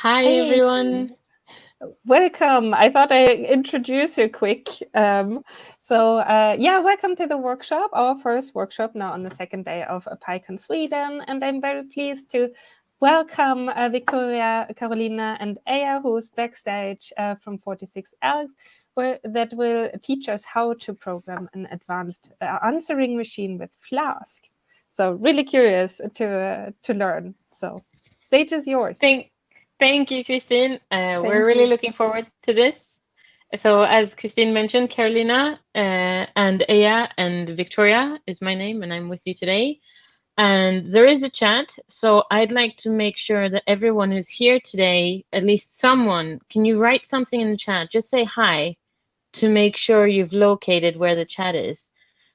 Hi, Hey, everyone. welcome. I thought I'd introduce you quick. Welcome to the workshop, our first workshop now on the second day of PyCon Sweden. And I'm very pleased to welcome Victoria, Carolina, and Aya, who's backstage from 46 Elks, that will teach us how to program an advanced answering machine with Flask. So really curious to learn. So stage is yours. Thank you, Christine. We're Thank really you. looking forward to this. So, as Christine mentioned, Carolina and Aya and Victoria is my name, and I'm with you today. And there is a chat, so I'd like to make sure that everyone who's here today, at least someone, can you write something in the chat? Just say hi to make sure you've located where the chat is,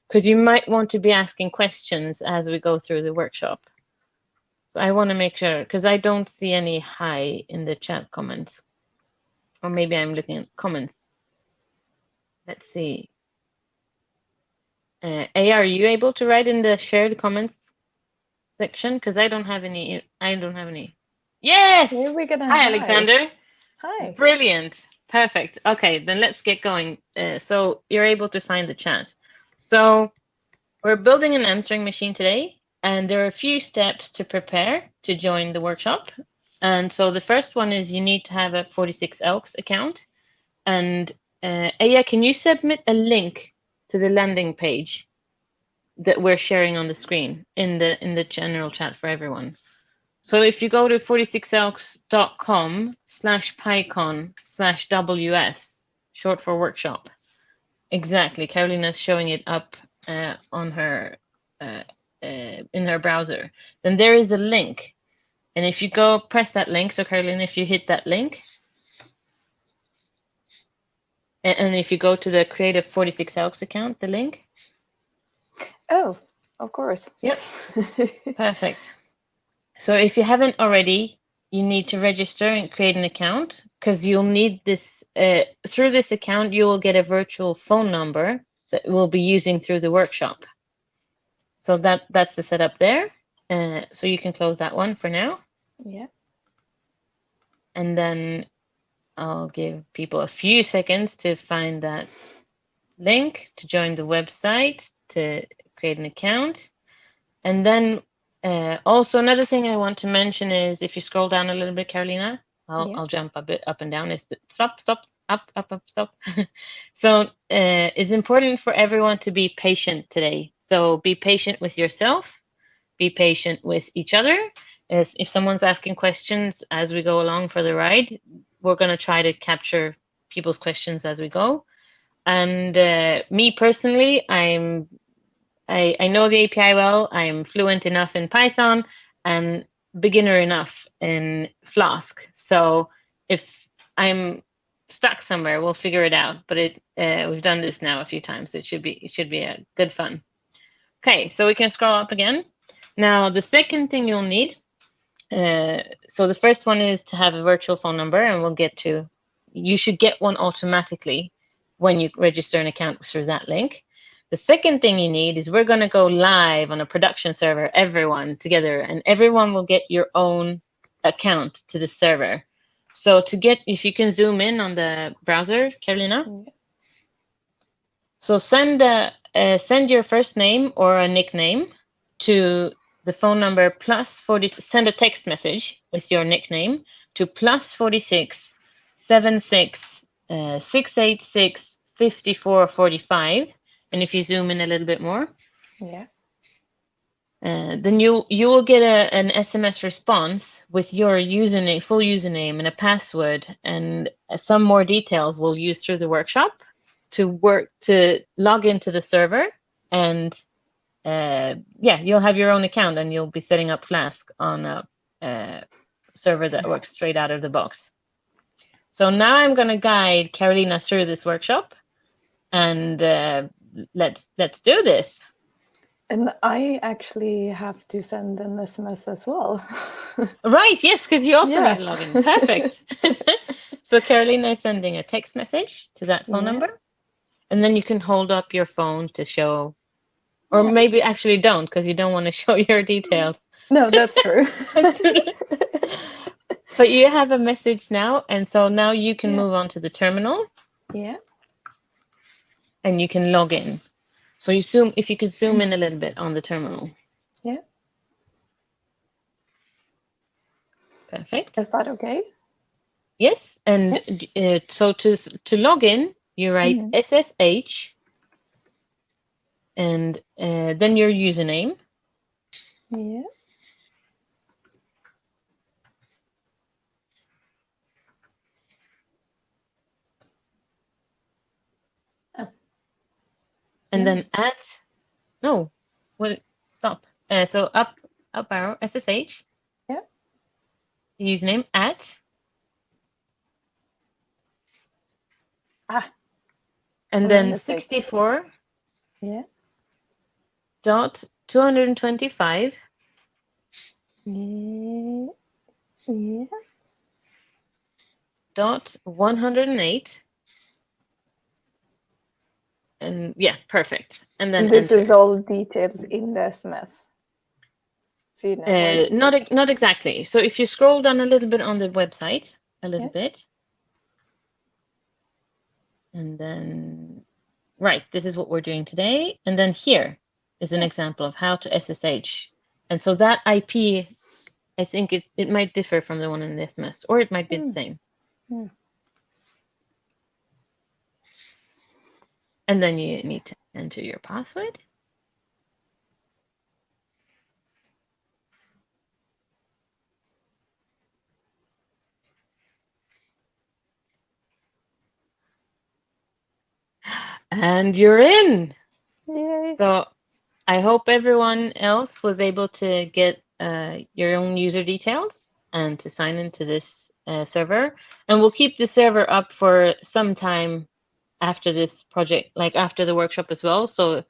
because you might want to be asking questions as we go through the workshop. So I want to make sure, because I don't see any hi in the chat comments. Or maybe I'm looking at comments. Let's see. A, are you able to write in the shared comments section? Because I don't have any. Yes! Here we go. Hi, Alexander. Hi. Brilliant. Perfect. Okay, then let's get going. So you're able to find the chat. So we're building an answering machine today. And there are a few steps to prepare to join the workshop. And so the first one is you need to have a 46 Elks account. And Aya, can you submit a link to the landing page that we're sharing on the screen in the general chat for everyone? So if you go to 46elks.com/pycon/WS, short for workshop. Exactly. Carolina's showing it up on her in her browser, then there is a link. And if you go press that link, so Carolina, if you hit that link, and if you go to the Creative 46 Elks account, the link. Oh, of course. Yep. Perfect. So if you haven't already, you need to register and create an account, because you'll need this. Through this account, you will get a virtual phone number that we'll be using through the workshop. So that's the setup there. So you can close that one for now. Yeah. And then I'll give people a few seconds to find that link to join the website to create an account. And then also another thing I want to mention is if you scroll down a little bit, Carolina, I'll jump a bit up and down. Is stop, up, stop. So it's important for everyone to be patient today. So be patient with yourself, be patient with each other. If someone's asking questions as we go along for the ride, we're going to try to capture people's questions as we go. And me personally, I know the API well. I'm fluent enough in Python and beginner enough in Flask. So if I'm stuck somewhere, we'll figure it out. But we've done this now a few times. So it should be a good fun. Okay, so we can scroll up again. Now the second thing you'll need. So the first one is to have a virtual phone number, and we'll get to. You should get one automatically when you register an account through that link. The second thing you need is we're going to go live on a production server, everyone together, and everyone will get your own account to the server. So if you can zoom in on the browser, Carolina. Yeah. So send your first name or a nickname to the phone number +40. Send a text message with your nickname to +46 76 686 5445. And if you zoom in a little bit more, then you will get an SMS response with your username, full username, and a password, and some more details we'll use through the workshop to log into the server. And you'll have your own account, and you'll be setting up Flask on a server that works straight out of the box. So now I'm going to guide Carolina through this workshop, and let's do this. And I actually have to send an SMS as well. Right, yes, because you also need to log in. Perfect. So Carolina is sending a text message to that phone number, and then you can hold up your phone to show, or maybe actually don't, because you don't want to show your details. No, that's true. But you have a message now, and so now you can Yeah. move on to the terminal Yeah. and you can log in. So you zoom, if you could zoom in a little bit on the terminal. Yeah. Perfect. Is that okay? Yes, and so to log in, you write SSH and then your username. Yeah. And Yeah. then stop. So up arrow, SSH. Yeah. Username at. And my then mistake. 64. Yeah. Dot 225. Yeah. Yeah. Dot 108. And yeah, perfect. And then this enter. is all details in the SMS. So you know where to look. Not exactly. So if you scroll down a little bit on the website, a little bit, and then right, this is what we're doing today. And then here is an example of how to SSH. And so that IP, I think it might differ from the one in the SMS, or it might be the same. And then you need to enter your password. And you're in. Yay. So I hope everyone else was able to get your own user details and to sign into this server. And we'll keep the server up for some time after this project, like after the workshop as well. So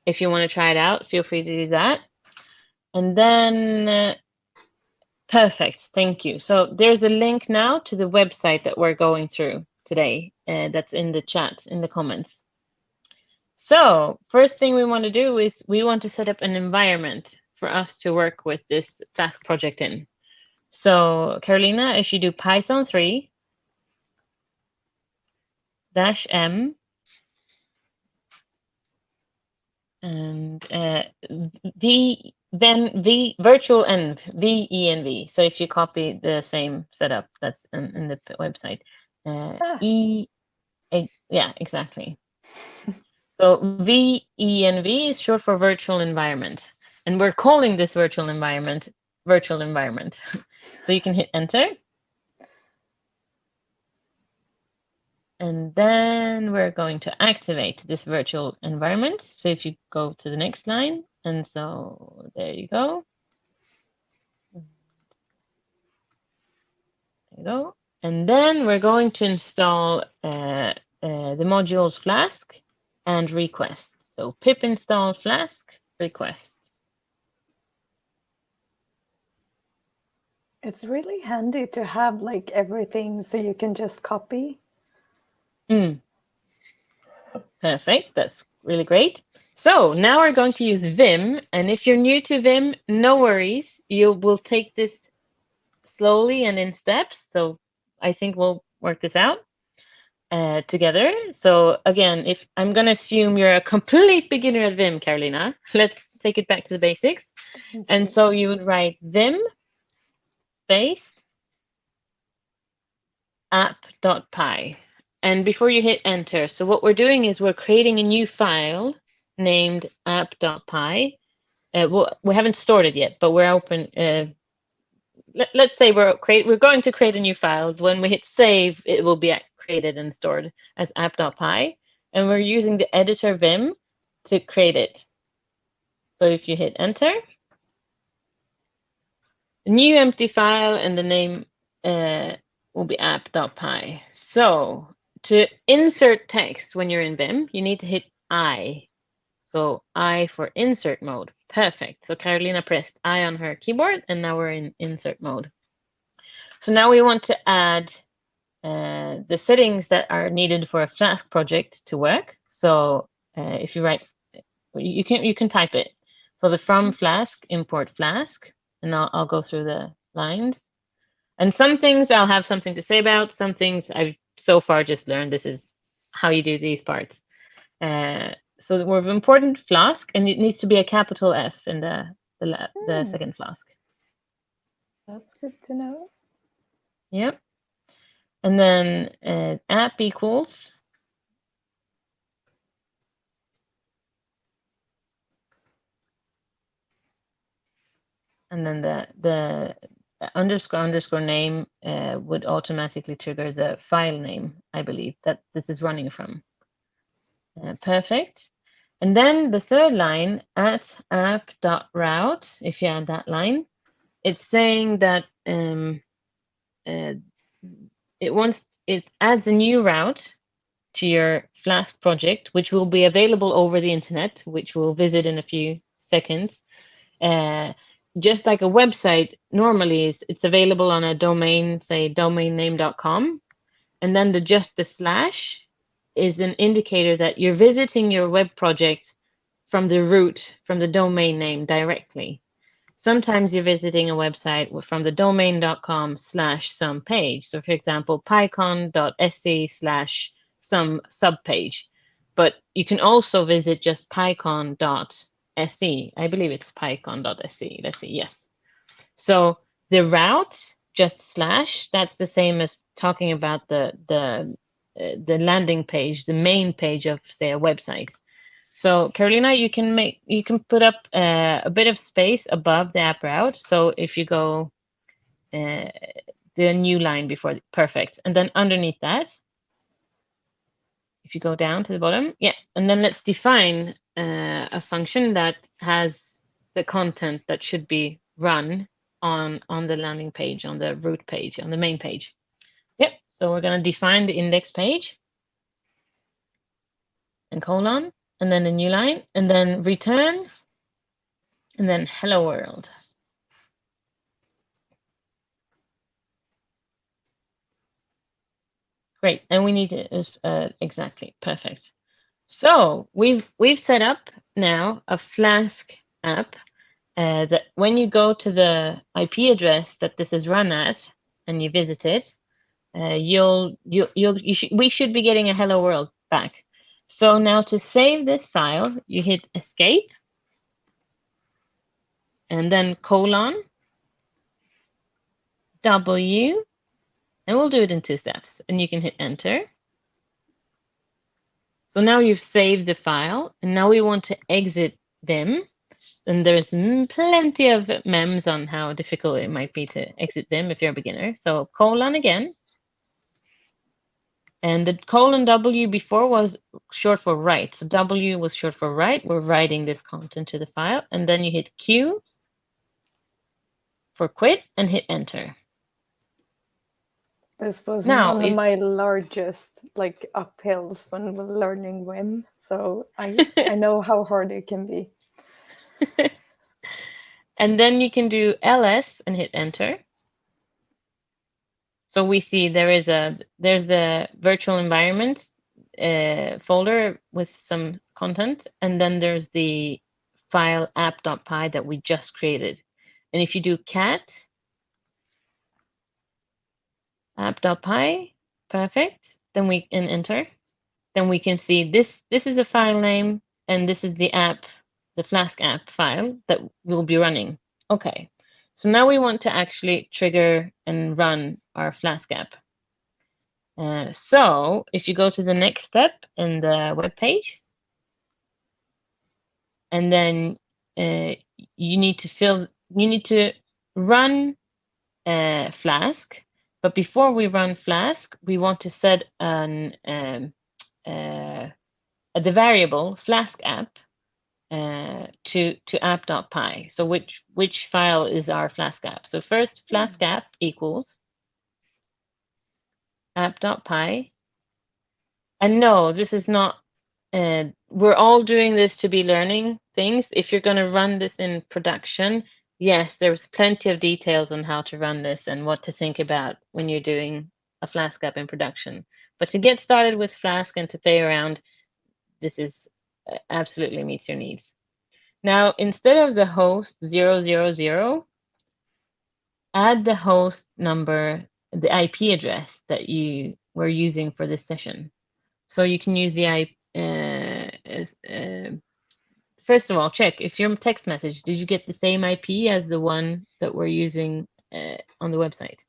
if you want to try it out, feel free to do that. And then, perfect, thank you. So there's a link now to the website that we're going through today. That's in the chat, in the comments. So first thing we want to do is we want to set up an environment for us to work with this Flask project in. So Carolina, if you do Python 3 -m and v virtual env venv. So if you copy the same setup that's in the website, yeah, exactly. So venv is short for virtual environment, and we're calling this virtual environment. So you can hit enter. And then we're going to activate this virtual environment. So if you go to the next line, and so there you go. There you go. And then we're going to install the modules Flask and requests. So pip install Flask requests. It's really handy to have like everything so you can just copy. Perfect, that's really great. So now we're going to use Vim, and if you're new to Vim, no worries. You will take this slowly and in steps. So I think we'll work this out together. So again, if I'm going to assume you're a complete beginner at Vim, Carolina, let's take it back to the basics. And so you would write Vim space app.py. And before you hit enter, so what we're doing is we're creating a new file named app.py. Well, we haven't stored it yet, but we're open. Let's say we're going to create a new file. When we hit save, it will be created and stored as app.py. And we're using the editor Vim to create it. So if you hit enter, a new empty file and the name will be app.py. So to insert text when you're in Vim, you need to hit I. So I for insert mode. Perfect. So Carolina pressed I on her keyboard, and now we're in insert mode. So now we want to add the settings that are needed for a Flask project to work. So if you write, you can type it. So the from Flask, import Flask, and I'll go through the lines. And some things I'll have something to say about. Some things I've so far just learned. This is how you do these parts. So we've imported Flask, and it needs to be a capital F in the second Flask. That's good to know. Yep. And then app equals. And then the underscore name would automatically trigger the file name, I believe, that this is running from. Perfect. And then the third line, at app.route, if you add that line, it's saying that it adds a new route to your Flask project, which will be available over the internet, which we'll visit in a few seconds. Just like a website normally is, it's available on a domain, say domainname.com, and then the slash is an indicator that you're visiting your web project from the root, from the domain name directly. Sometimes you're visiting a website from the domain.com/some page. So for example, pycon.se/some subpage. But you can also visit just pycon.se. I believe it's pycon.se. Let's see, yes. So the route, just slash, that's the same as talking about the landing page, the main page of, say, a website. So Carolina, you can put up a bit of space above the app route. So if you go do a new line before, perfect. And then underneath that, if you go down to the bottom, yeah, and then let's define a function that has the content that should be run on the landing page, on the root page, on the main page. Yep, so we're going to define the index page and colon, and then a new line, and then return, and then hello world. Great, and we need to exactly perfect. So we've set up now a Flask app that when you go to the IP address that this is run at and you visit it, we should be getting a hello world back. So now to save this file, you hit escape and then colon W, and we'll do it in 2 steps, and you can hit enter. So now you've saved the file, and now we want to exit them. And there's plenty of memes on how difficult it might be to exit them if you're a beginner. So colon again. And the colon W before was short for write. So W was short for write. We're writing this content to the file. And then you hit Q for quit and hit enter. This was one of my largest uphills when we're learning Vim. So I know how hard it can be. And then you can do ls and hit enter. So we see there's a virtual environment folder with some content, and then there's the file app.py that we just created. And if you do cat app.py, perfect, then we can enter. Then we can see this is a file name, and this is the app, the Flask app file that we'll be running. Okay. So now we want to actually trigger and run our Flask app. So if you go to the next step in the web page, and then you need to run Flask. But before we run Flask, we want to set the variable Flask app to app.py. So which file is our Flask app? So first, Flask app equals app.py. And no, this is not, we're all doing this to be learning things. If you're going to run this in production, yes, there's plenty of details on how to run this and what to think about when you're doing a Flask app in production. But to get started with Flask and to play around, this is absolutely meets your needs. Now, instead of the host 000, add the host number, the IP address that you were using for this session. So you can use the IP. First of all, check if your text message, did you get the same IP as the one that we're using on the website?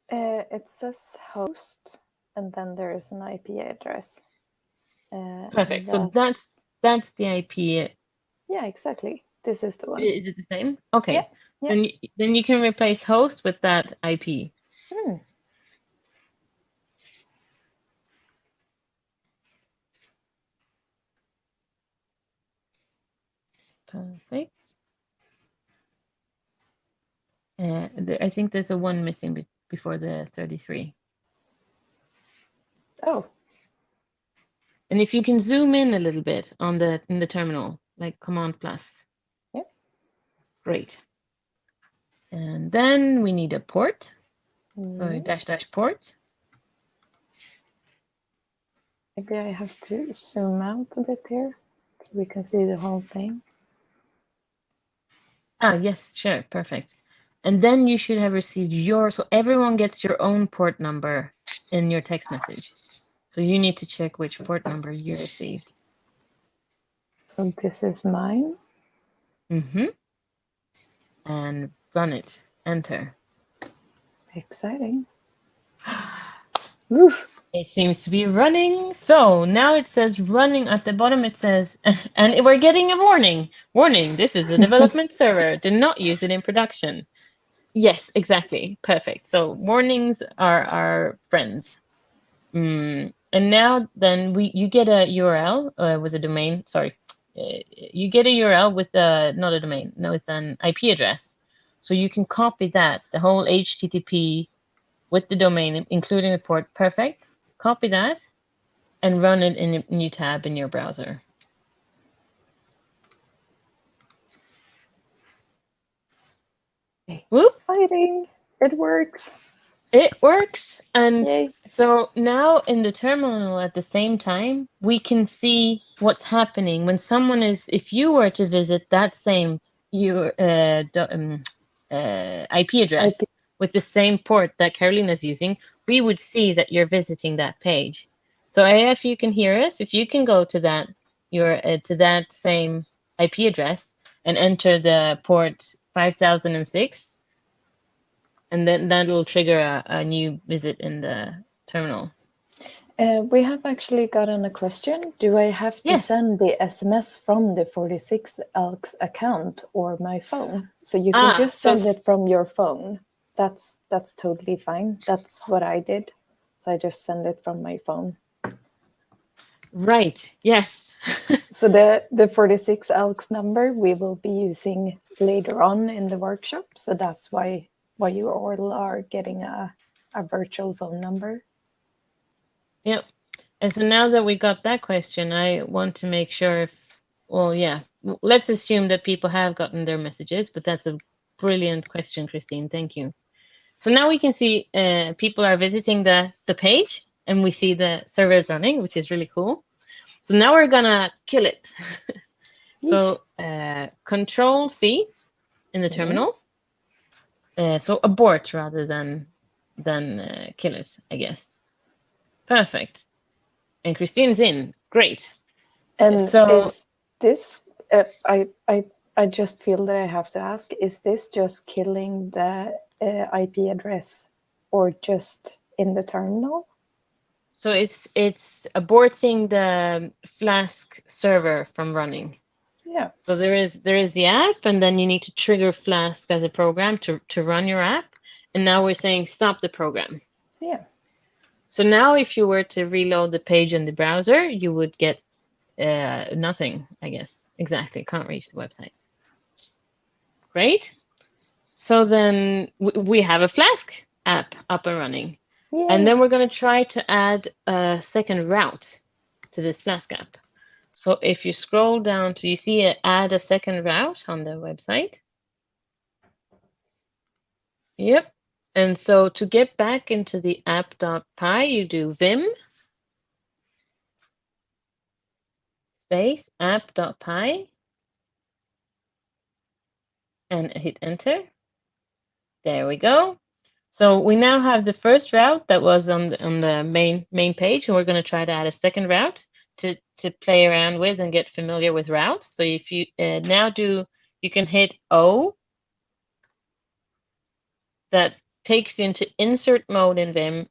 It says host, and then there is an IP address. Perfect. So that's the IP. Yeah, exactly. This is the one. Is it the same? Okay. Yeah. Yeah. Then you can replace host with that IP. Perfect. I think there's a 1 missing before the 33. Oh. And if you can zoom in a little bit in the terminal, like Command plus. Yep. Great. And then we need a port. So -- port. Maybe I have to zoom out a bit here so we can see the whole thing. Yes, sure, perfect. And then you should have received so everyone gets your own port number in your text message. So you need to check which port number you received. So this is mine. And run it. Enter. Exciting. Oof. It seems to be running. So now it says running at the bottom. It says, and we're getting a warning. Warning, this is a development server. Do not use it in production. Yes, exactly. Perfect. So warnings are our friends. And now then you get a URL with a domain. Sorry. You get a URL with not a domain. No, it's an IP address. So you can copy that, the whole HTTP with the domain, including the port. Perfect. Copy that and run it in a new tab in your browser. Exciting. It works. It works. And Yay. so now in the terminal at the same time, we can see what's happening when someone if you were to visit that same IP address with the same port that Carolina's using, we would see that you're visiting that page. So if you can hear us, if you can go to that to that same IP address and enter the port 5006, and then that'll trigger a new visit in the terminal. We have actually gotten a question. Do I have to send the SMS from the 46 Elks account or my phone? So you can just send it from your phone. That's totally fine. That's what I did. So I just send it from my phone. Right. Yes. So the 46 Elks number we will be using later on in the workshop. So that's why you all are getting a virtual phone number. Yep. And so now that we got that question, I want to make sure let's assume that people have gotten their messages, but that's a brilliant question, Christine. Thank you. So now we can see people are visiting the page and we see the server is running, which is really cool. So now we're gonna kill it. So Control C in the terminal. So abort rather than kill it, I guess. Perfect. And Christine's in. Great. And so is this? I just feel that I have to ask: is this just killing the IP address, or just in the terminal? So it's aborting the Flask server from running. Yeah. So there is the app, and then you need to trigger Flask as a program to run your app. And now we're saying stop the program. Yeah. So now if you were to reload the page in the browser, you would get nothing, I guess. Exactly. Can't reach the website. Great. So then we have a Flask app up and running. Yay. And then we're going to try to add a second route to this Flask app. So if you scroll down to, you see add a second route on the website. Yep. And so to get back into the app.py, you do vim space app.py and hit enter. There we go. So we now have the first route that was on the main page, and we're going to try to add a second route to play around with and get familiar with routes. So if you now you can hit O. That takes you into insert mode in Vim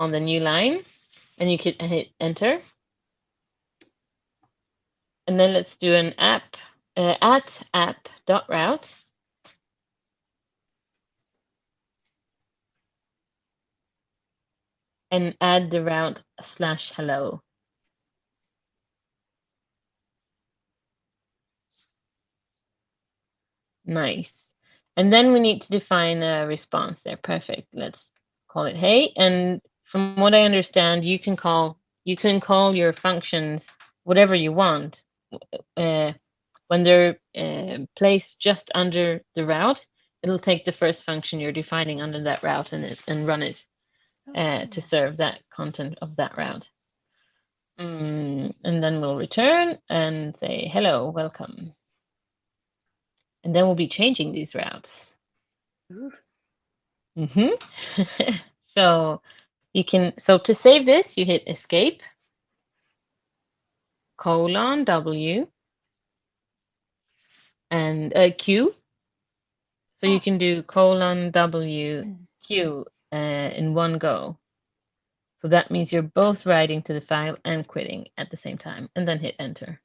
on the new line, and you can hit enter. And then let's do an at app.route. And add the route /hello. Nice. And then we need to define a response there. Perfect. Let's call it hey. And from what I understand, you can call your functions whatever you want. When they're placed just under the route, it'll take the first function you're defining under that route and run it to serve that content of that route. And then we'll return and say, hello, welcome. And then we'll be changing these routes. So to save this, you hit escape, :W, and Q. So you can do :W, Q in one go. So that means you're both writing to the file and quitting at the same time, and then hit enter.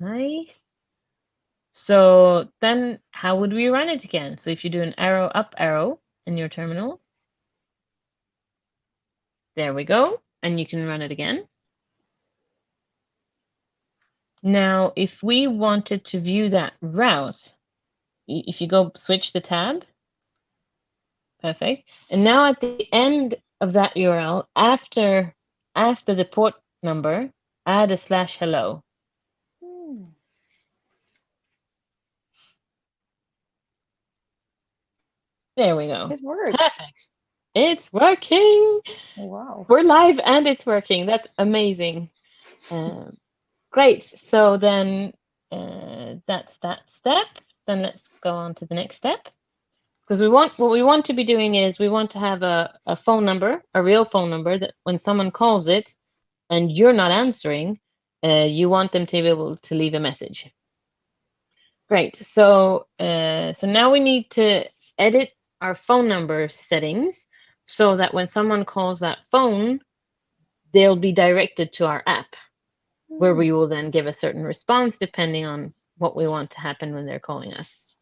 Nice. So then how would we run it again? So if you do an arrow up arrow in your terminal, there we go, and you can run it again. Now, if we wanted to view that route, if you go switch the tab, perfect. And now at the end of that URL, after the port number, add a /hello. There we go. It works. Perfect. It's working. Wow. We're live and it's working. That's amazing. Great. So then that's that step. Then let's go on to the next step. Because what we want to be doing is we want to have a phone number, a real phone number, that when someone calls it and you're not answering, you want them to be able to leave a message. Great. So now we need to edit our phone number settings so that when someone calls that phone, they'll be directed to our app, where we will then give a certain response depending on what we want to happen when they're calling us.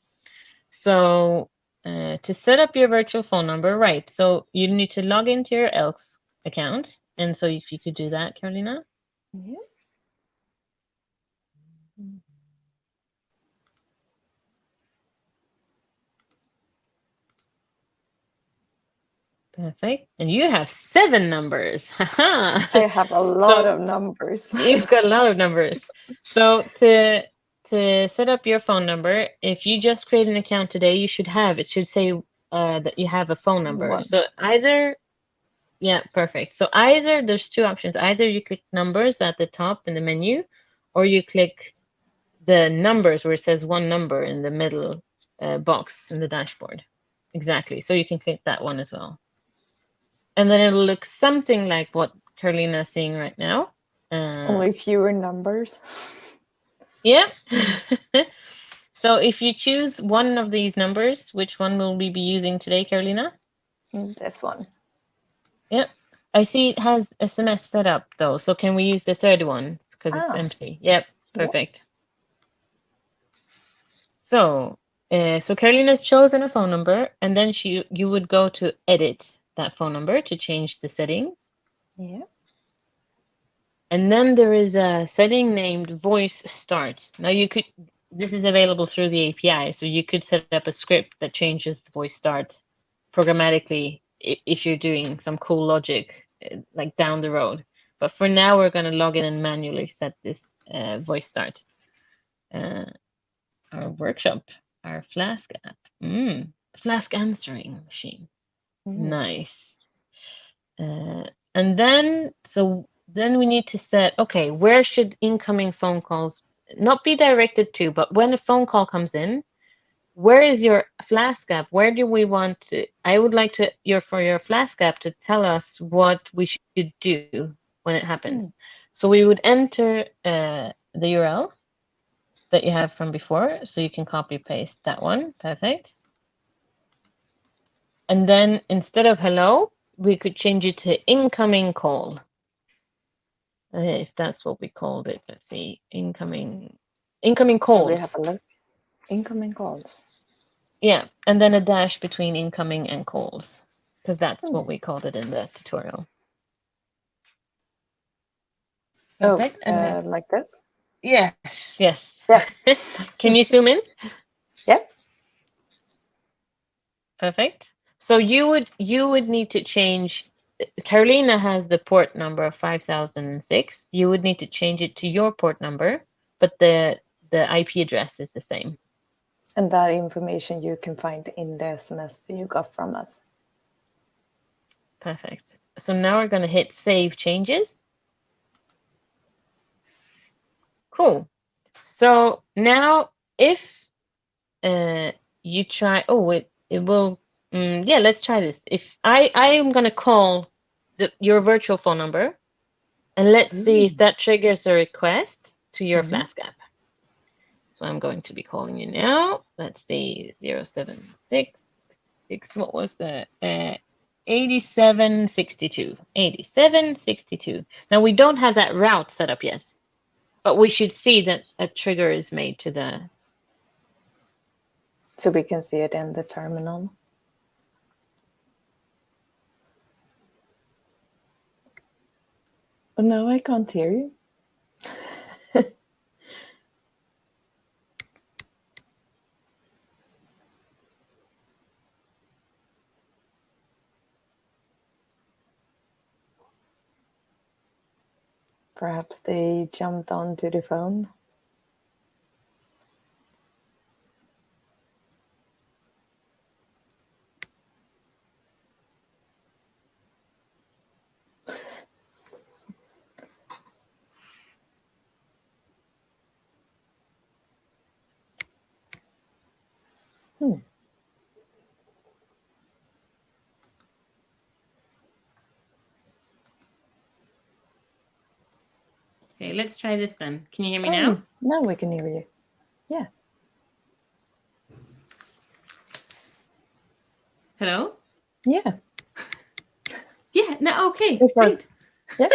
So to set up your virtual phone number, right, so you need to log into your Elks account. And so if you could do that, Carolina. Yeah. Perfect. And you have 7 numbers. I have a lot of numbers. You've got a lot of numbers. So to set up your phone number, if you just create an account today, it should say that you have a phone number. 1. So either, yeah, perfect. So either there's 2 options. Either you click numbers at the top in the menu, or you click the numbers where it says 1 number in the middle box in the dashboard. Exactly. So you can click that one as well. And then it'll look something like what Carolina is seeing right now. Only fewer numbers. Yeah. So if you choose one of these numbers, which one will we be using today, Carolina? This one. Yep. I see it has SMS set up though. So can we use the third one? Because it's empty. Yep. Perfect. So Carolina's chosen a phone number, and then you would go to edit that phone number to change the settings. Yeah. And then there is a setting named voice start. Now this is available through the API, so you could set up a script that changes the voice start programmatically if you're doing some cool logic like down the road. But for now, we're going to log in and manually set this voice start. Our workshop, our Flask app. Flask answering machine. Nice. And then we need to set, okay, where should incoming phone calls not be directed to, but when a phone call comes in, where is your Flask app? Where do we want to? I would like to for your Flask app to tell us what we should do when it happens. So we would enter the URL that you have from before, so you can copy paste that one. Perfect. And then instead of hello, we could change it to incoming call. If that's what we called it. Let's see. Incoming calls. We have a look. Incoming calls. Yeah, and then a dash between incoming and calls, because that's what we called it in the tutorial. Perfect. Oh, like this? Yes, yes. Yeah. Can you zoom in? Yeah. Perfect. So you would need to change. Carolina has the port number of 5006. You would need to change it to your port number, but the IP address is the same. And that information you can find in the SMS that you got from us. Perfect. So now we're going to hit Save Changes. Cool. So now if you try, it will, yeah, let's try this. If I am going to call your virtual phone number, and let's see if that triggers a request to your Flask app. So I'm going to be calling you now. Let's see, 0766, what was the 8762. 8762. Now we don't have that route set up yet, but we should see that a trigger is made to the. So we can see it in the terminal. Oh, no, I can't hear you. Perhaps they jumped onto the phone. Okay, let's try this then. Can you hear me now? Now we can hear you. Yeah. Hello? Yeah. Yeah, no, okay. This works. Yeah.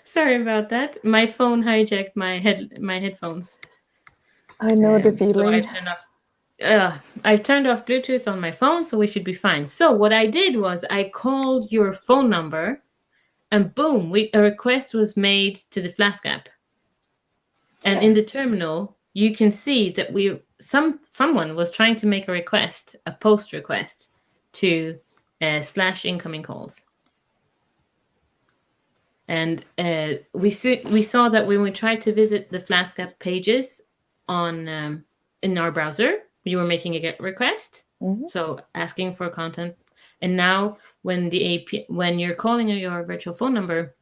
Sorry about that. My phone hijacked my headphones. I know the feeling. So I've turned off Bluetooth on my phone, so we should be fine. So what I did was I called your phone number, and boom, a request was made to the Flask app. And in the terminal, you can see that someone was trying to make a request, a post request, to /incoming calls. And we saw that when we tried to visit the Flask app pages in our browser, you were making a GET request, so asking for content. And now when you're calling your virtual phone number,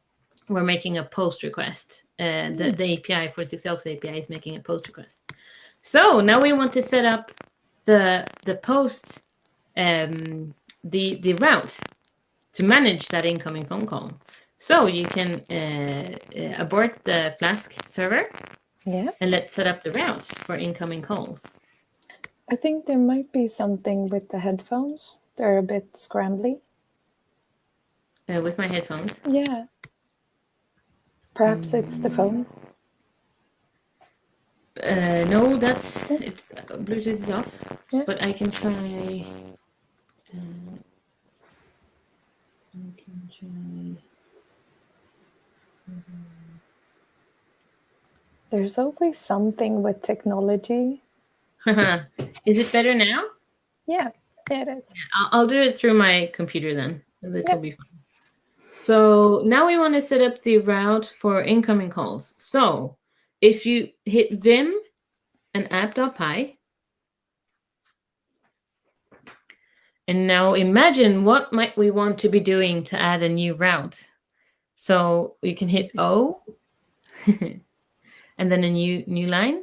we're making a post request. The API for 46 API is making a post request. So now we want to set up the post, the route to manage that incoming phone call. So you can abort the Flask server, and let's set up the route for incoming calls. I think there might be something with the headphones. They're a bit scrambly. With my headphones? Yeah. Perhaps it's the phone. No, Bluetooth is off. Yeah. But I can try. There's always something with technology. Is it better now? Yeah, it is. Yeah, I'll do it through my computer then. This will be fine. So now we want to set up the route for incoming calls. So if you hit vim and app.py, and now imagine what might we want to be doing to add a new route. So you can hit O, and then a new line,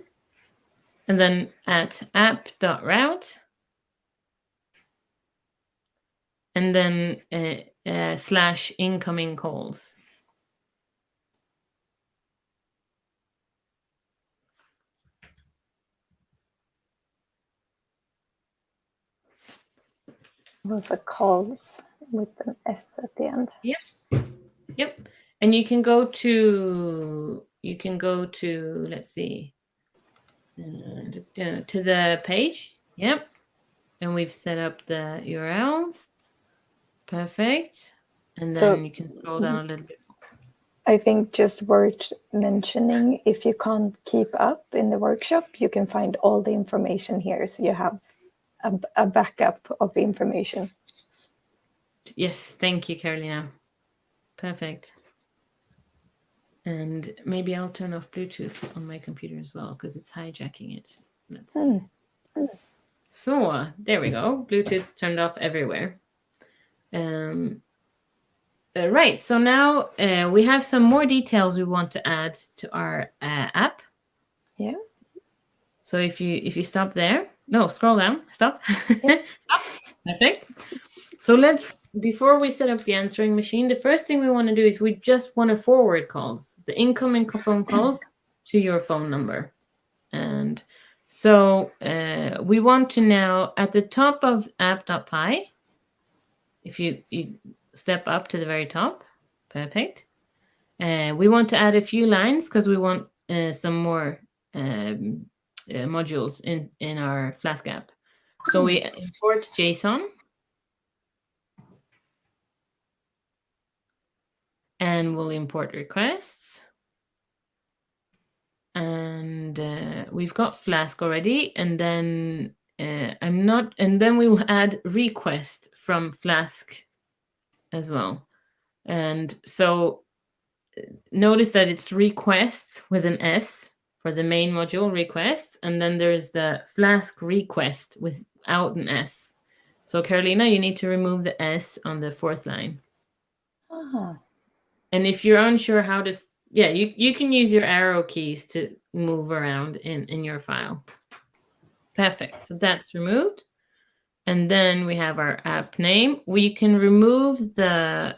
and then at app.route, and then / incoming calls. Those are calls with an S at the end. Yep. And you can go to let's see, to the page. Yep. And we've set up the URLs. Perfect. And then you can scroll down a little bit. I think just worth mentioning, if you can't keep up in the workshop, you can find all the information here. So you have a backup of the information. Yes, thank you, Carolina. Perfect. And maybe I'll turn off Bluetooth on my computer as well, because it's hijacking it. Let's see. So there we go. Bluetooth's turned off everywhere. Right. So now we have some more details we want to add to our app. Yeah. So if you stop there, no, scroll down. Stop. Yeah. Stop. Perfect. So before we set up the answering machine, the first thing we want to do is we just want to forward calls, the incoming phone calls to your phone number. And so we want to now, at the top of app.py, if you step up to the very top, perfect. We want to add a few lines because we want some more modules in our Flask app. So we import JSON. And we'll import requests. And we've got Flask already. And then and then we will add request from Flask as well. And so notice that it's requests with an S for the main module, requests. And then there's the Flask request without an S. So Carolina, you need to remove the S on the fourth line. And if you're unsure how to, you can use your arrow keys to move around in your file. Perfect. So that's removed. And then we have our app name. We can remove the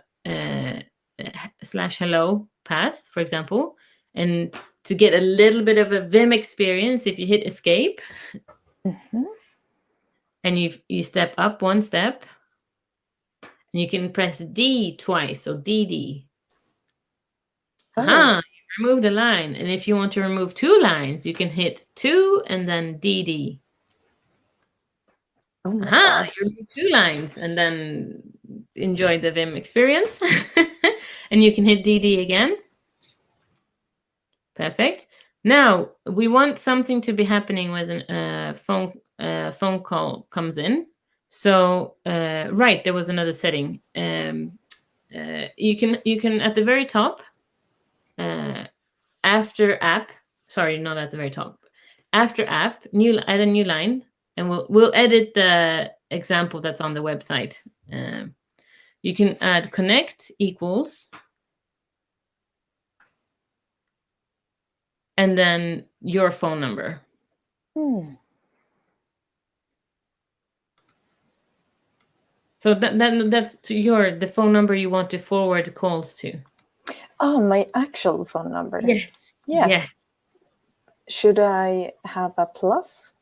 /hello path, for example, and to get a little bit of a Vim experience, if you hit escape and you step up one step, and you can press D twice, so DD. You removed a line. And if you want to remove 2 lines, you can hit 2 and then DD. You remove 2 lines and then enjoy the Vim experience. And you can hit DD again. Perfect. Now we want something to be happening when a phone call comes in. So right, there was another setting. You can at the very top. After app, sorry, not at the very top. After app, add a new line, and we'll edit the example that's on the website. You can add connect equals, and then your phone number. So that's to the phone number you want to forward calls to. Oh, my actual phone number. Yes. Yeah. Yes. Should I have a plus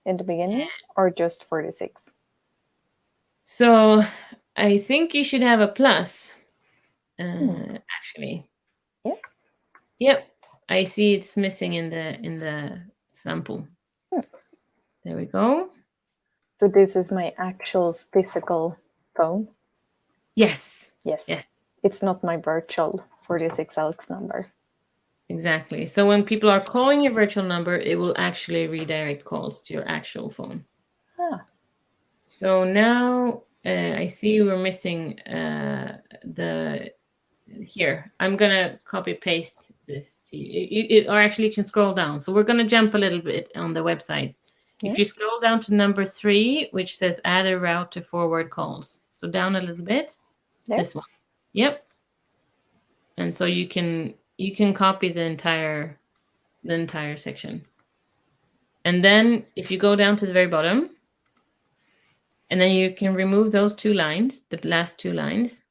in the beginning or just 46? So I think you should have a plus. Actually. Yeah. Yep. I see it's missing in the sample. There we go. So this is my actual physical phone? Yes. Yes. It's not my virtual 46 ALX number. Exactly. So when people are calling your virtual number, it will actually redirect calls to your actual phone. So now I see we're missing here. I'm going to copy paste this to you. Or actually you can scroll down. So we're going to jump a little bit on the website. Yeah. If you scroll down to number 3, which says add a route to forward calls. So down a little bit. There? This one. Yep. And so you can copy the entire section. And then if you go down to the very bottom, and then you can remove those 2 lines, the last 2 lines.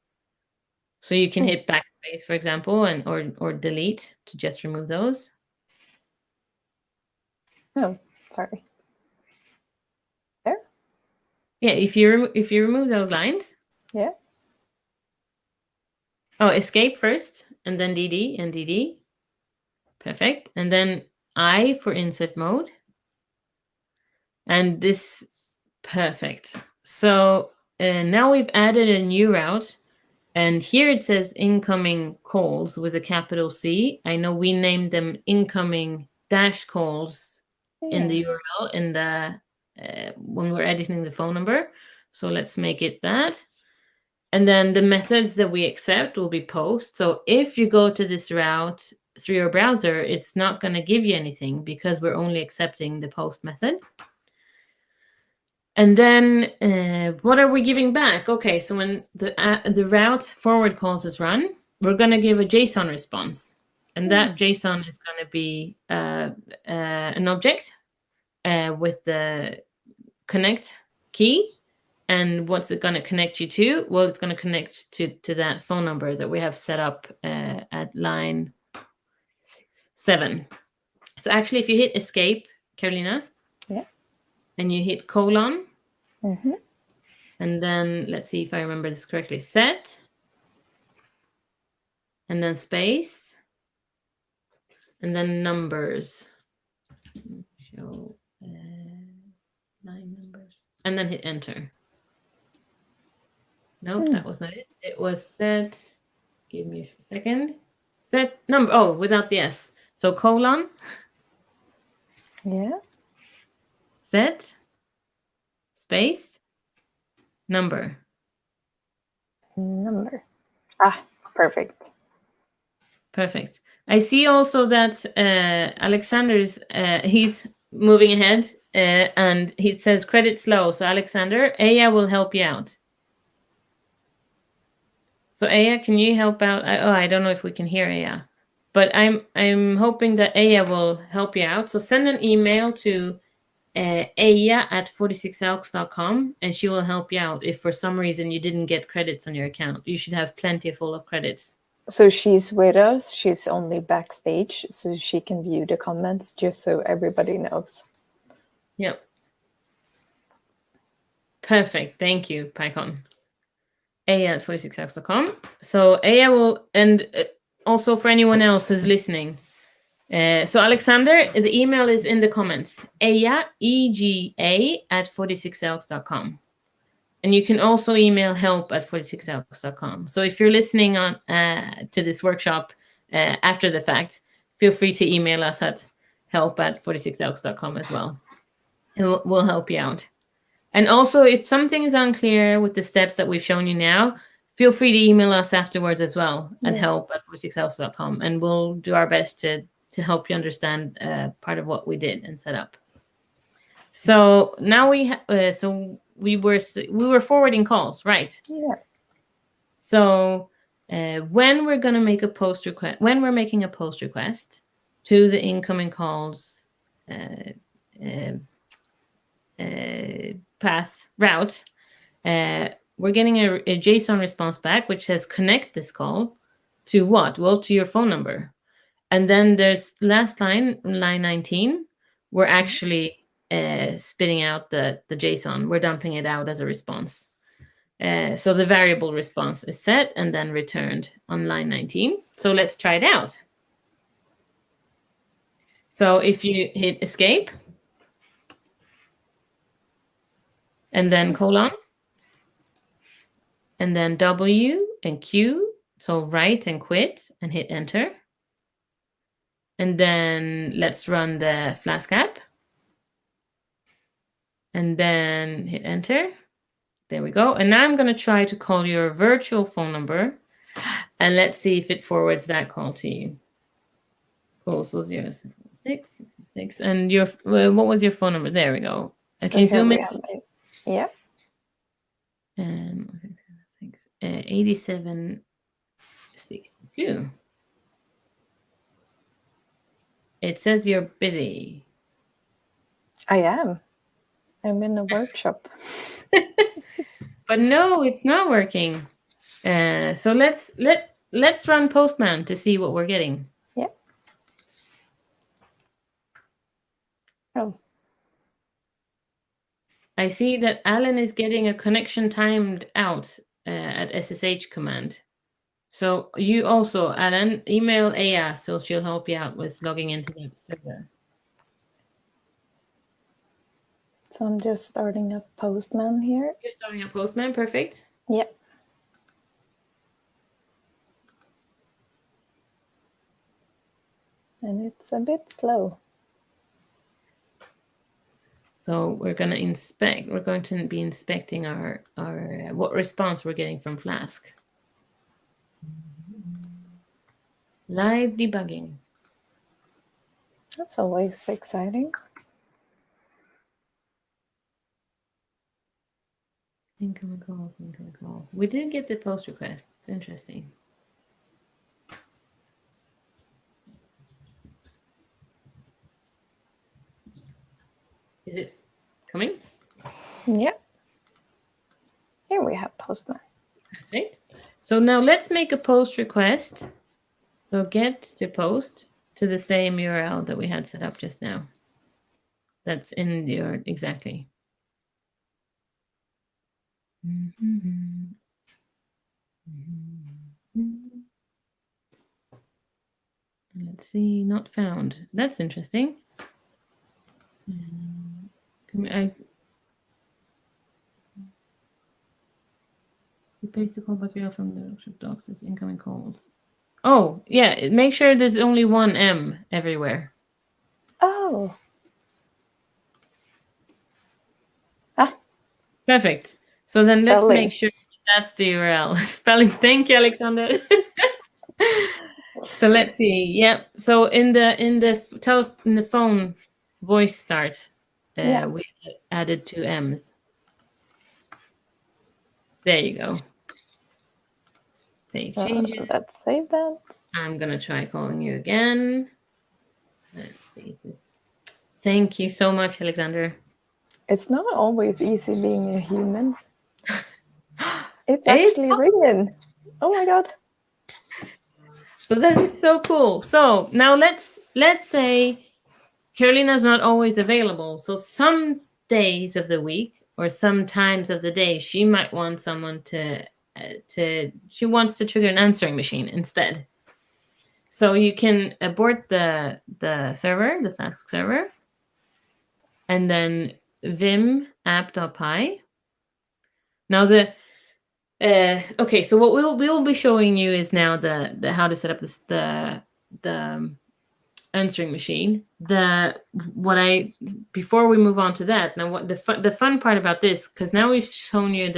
So you can hit backspace, for example, and or delete to just remove those. Oh, sorry. There? Yeah, if you remove those lines. Yeah. Oh, escape first, and then DD and DD. Perfect. And then I for insert mode. And this, perfect. So now we've added a new route. And here it says incoming calls with a capital C. I know we named them incoming dash calls in the URL in the when we're editing the phone number. So let's make it that. And then the methods that we accept will be post. So if you go to this route through your browser, it's not going to give you anything because we're only accepting the post method. And then what are we giving back? Okay, so when the route forward calls is run, we're going to give a JSON response. And that JSON is going to be an object with the connect key. And what's it going to connect you to? Well, it's going to connect to that phone number that we have set up at line 7. So actually, if you hit escape, Carolina, and you hit colon, and then let's see if I remember this correctly, set, and then space, and then numbers, show 9 numbers, and then hit enter. Nope, that was not it. It was set, give me a second, set number, oh, without the S. So colon, set, space, number. Perfect. Perfect. I see also that Alexander's, he's moving ahead and he says credit slow. So Alexander, Aya will help you out. So Aya, can you help out? I don't know if we can hear Aya, but I'm hoping that Aya will help you out. So send an email to aya@46alks.com and she will help you out if for some reason you didn't get credits on your account. You should have plenty full of credits. So she's with us. She's only backstage, so she can view the comments, just so everybody knows. Yep. Perfect. Thank you, PyCon. aya@46alks.com. So Aya will, and also for anyone else who's listening. So Alexander, the email is in the comments. Aya, EGA@46alks.com. And you can also email help@46alks.com. So if you're listening on to this workshop after the fact, feel free to email us at help@46alks.com as well. And we'll help you out. And also, if something is unclear with the steps that we've shown you now, feel free to email us afterwards as well at help@46alks.com. And we'll do our best to help you understand part of what we did and set up. So now we were forwarding calls, right? Yeah. So when we're going to make a post request, when we're making a post request to the incoming calls path route, we're getting a JSON response back which says connect this call to what? Well, to your phone number. And then there's last line 19, we're actually spitting out the JSON. We're dumping it out as a response. So the variable response is set and then returned on line 19. So let's try it out. So if you hit escape and then colon and then W and Q, so write and quit and hit enter. And then let's run the Flask app. And then hit enter. There we go. And now I'm going to try to call your virtual phone number. And let's see if it forwards that call to you. Cool. So 07666. And your what was your phone number? There we go. So can you zoom in? Yeah. 8762. It says you're busy. I am. I'm in a workshop. But no, it's not working. So let's run Postman to see what we're getting. Yeah. Oh. I see that Alan is getting a connection timed out at SSH command. So you also, Alan, email Aya so she'll help you out with logging into the server. So I'm just starting up Postman here. You're starting up Postman, perfect. Yeah. And it's a bit slow. So we're going to inspect. We're going to be inspecting our what response we're getting from Flask. Live debugging. That's always exciting. Incoming calls. We didn't get the post request. It's interesting. Is it coming? Yeah. Here we have Postman. Perfect. So now let's make a post request. So get to post to the same URL that we had set up just now. That's in your exactly. Let's see, not found. That's interesting. I paste the callback URL from the workshop docs as incoming calls. Oh, yeah. Make sure there's only one M everywhere. Oh. Ah. Perfect. So then let's make sure that's the URL. Spelling. Thank you, Alexander. So let's see. Yep. So in the phone voice start, we added 2 M's. There you go. Save changes. Let's save that. I'm gonna try calling you again. Let's see this. Thank you so much, Alexander. It's not always easy being a human. It's actually ringing. Oh my god. So that is so cool. So now let's say Carolina's not always available. So some days of the week or some times of the day, she might want someone she wants to trigger an answering machine instead. So you can abort the server, the Flask server, and then vim app.py. Now okay, so what we'll be showing you is now the how to set up this the answering machine. Before we move on to that, now what the fun part about this, because now we've shown you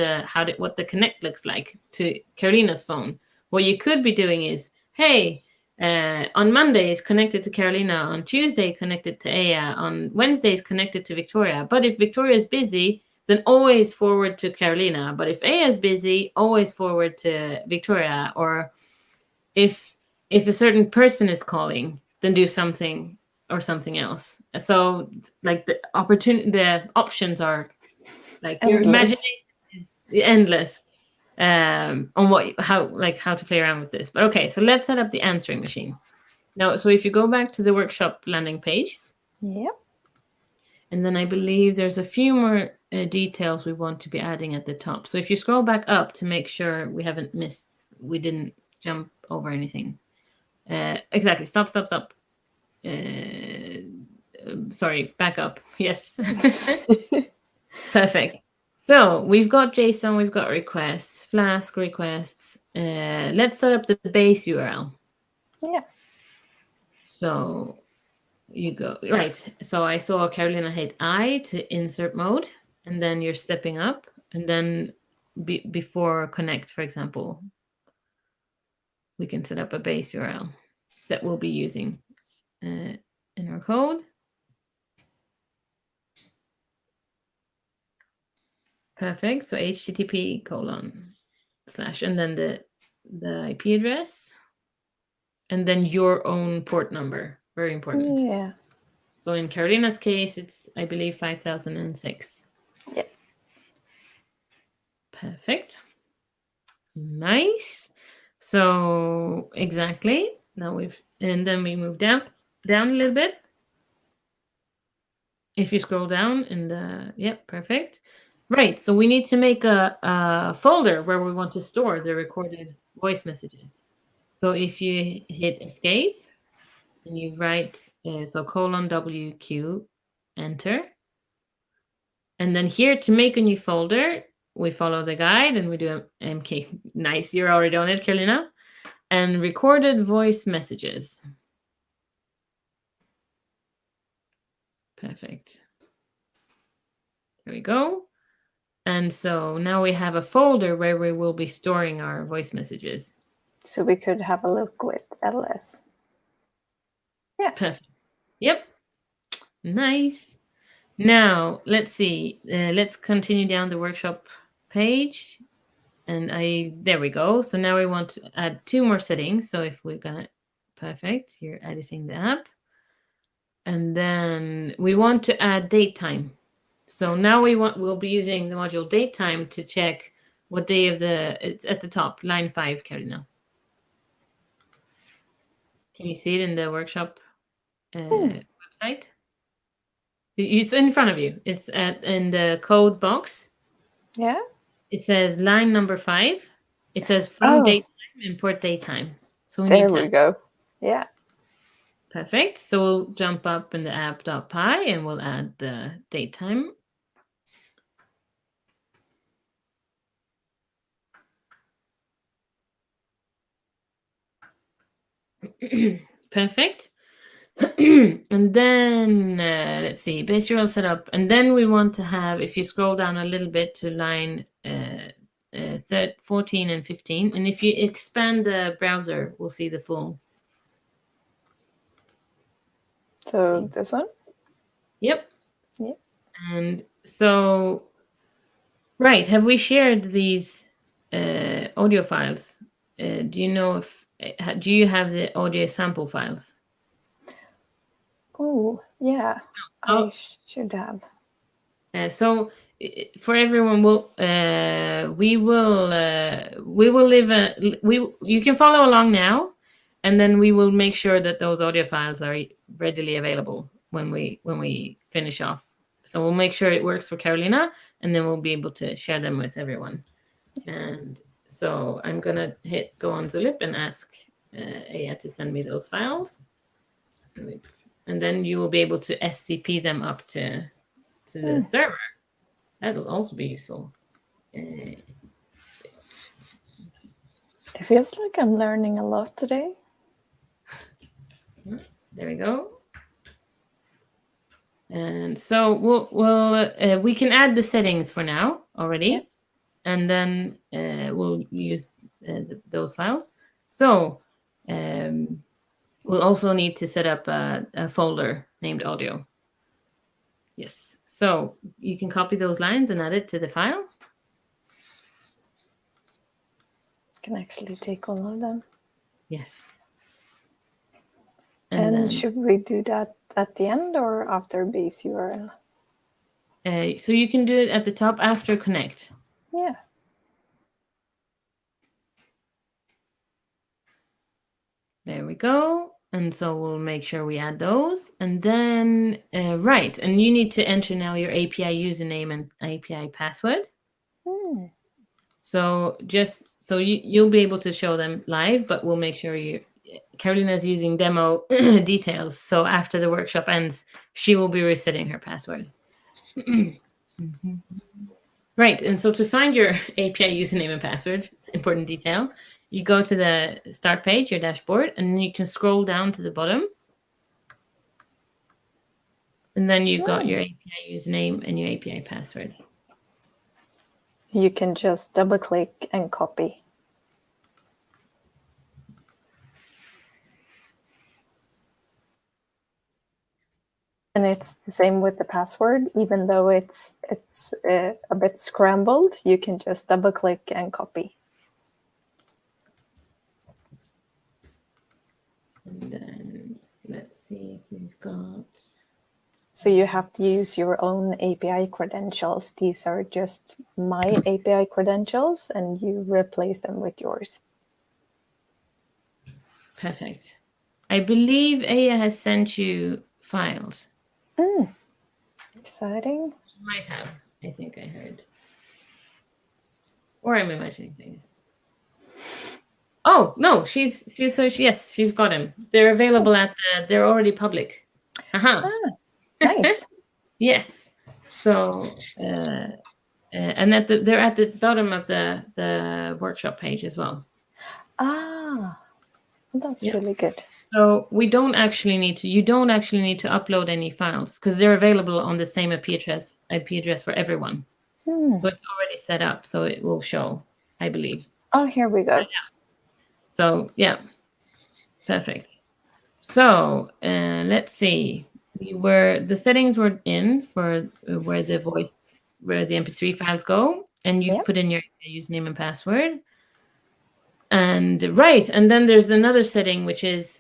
what the connect looks like to Carolina's phone. What you could be doing is, hey, on Mondays connected to Carolina, on Tuesday connected to Aya, on Wednesdays connected to Victoria. But if Victoria is busy, then always forward to Carolina. But if Aya is busy, always forward to Victoria. Or if a certain person is calling, then do something or something else. So like the options are like endless. Your imagination is endless on how to play around with this. But okay, so let's set up the answering machine. Now, so if you go back to the workshop landing page. Yep. And then I believe there's a few more details we want to be adding at the top. So if you scroll back up to make sure we didn't jump over anything. Exactly. Stop. Sorry, back up. Yes. Perfect. So we've got JSON, we've got requests, Flask requests. Let's set up the base URL. Yeah. So you go right. So I saw Carolina hit I to insert mode, and then you're stepping up, and then before connect, for example, we can set up a base URL that we'll be using in our code. Perfect. So http:// and then the IP address, and then your own port number. Very important. Yeah. So in Carolina's case, it's, I believe, 5006. Yes. Perfect. Nice. So exactly. Now and then we move down a little bit. If you scroll down in the, perfect. Right. So we need to make a folder where we want to store the recorded voice messages. So if you hit escape and you write, so :WQ, enter. And then here to make a new folder, we follow the guide and we do MK. Nice. You're already on it, Carolina. And recorded voice messages. Perfect. Here we go. And so now we have a folder where we will be storing our voice messages. So we could have a look with LS. Yeah. Perfect. Yep. Nice. Now, let's see. Let's continue down the workshop page. And there we go. So now we want to add 2 more settings. So if we're going to, perfect, you're editing the app. And then we want to add date time. So now we'll be using the module date time to check what day of it's at the top, line 5, Carolina. Can you see it in the workshop website? It's in front of you. It's in the code box. Yeah. It says line number 5. It says from date time, import date time. So there we go. Yeah. Perfect. So we'll jump up in the app.py and we'll add the date time. Perfect. And then let's see, base URL setup. And then we want to have, if you scroll down a little bit to line 14 and 15, and if you expand the browser, we'll see the full. So this one? Yep. Yep. And so, right, have we shared these audio files? Do you know do you have the audio sample files? Oh, yeah. I should have. So for everyone, we will you can follow along now, and then we will make sure that those audio files are readily available when we finish off. So we'll make sure it works for Carolina, and then we'll be able to share them with everyone. And so I'm gonna hit go on Zulip and ask Aya to send me those files, and then you will be able to SCP them up to the server. That'll also be useful. It feels like I'm learning a lot today. There we go. And so we can add the settings for now already, and then we'll use those files. So we'll also need to set up a folder named audio. Yes. So you can copy those lines and add it to the file. Can actually take all of them. Yes. And should we do that at the end or after base URL? So you can do it at the top after connect. Yeah. There we go. And so we'll make sure we add those. And then, right, and you need to enter now your API username and API password. So you'll be able to show them live, but we'll make sure Carolina's using demo details. So after the workshop ends, she will be resetting her password. Right, and so to find your API username and password, important detail, you go to the start page, your dashboard, and then you can scroll down to the bottom. And then you've got your API username and your API password. You can just double click and copy. And it's the same with the password, even though it's a bit scrambled, you can just double click and copy. And then let's see if we've got So you have to use your own API credentials. These are just my API credentials, and you replace them with yours. Perfect. I believe Aya has sent you files. Exciting. She might have. I think I heard. Or I'm imagining things. Oh no, she's got them. They're available they're already public. Nice. Yes. So and they're at the bottom of the workshop page as well. That's really good. So you don't actually need to upload any files because they're available on the same IP address for everyone. So it's already set up, so it will show, I believe. Oh, here we go. So yeah, perfect. So let's see. The settings were in for where the MP3 files go, and you've put in your username and password. And then there's another setting, which is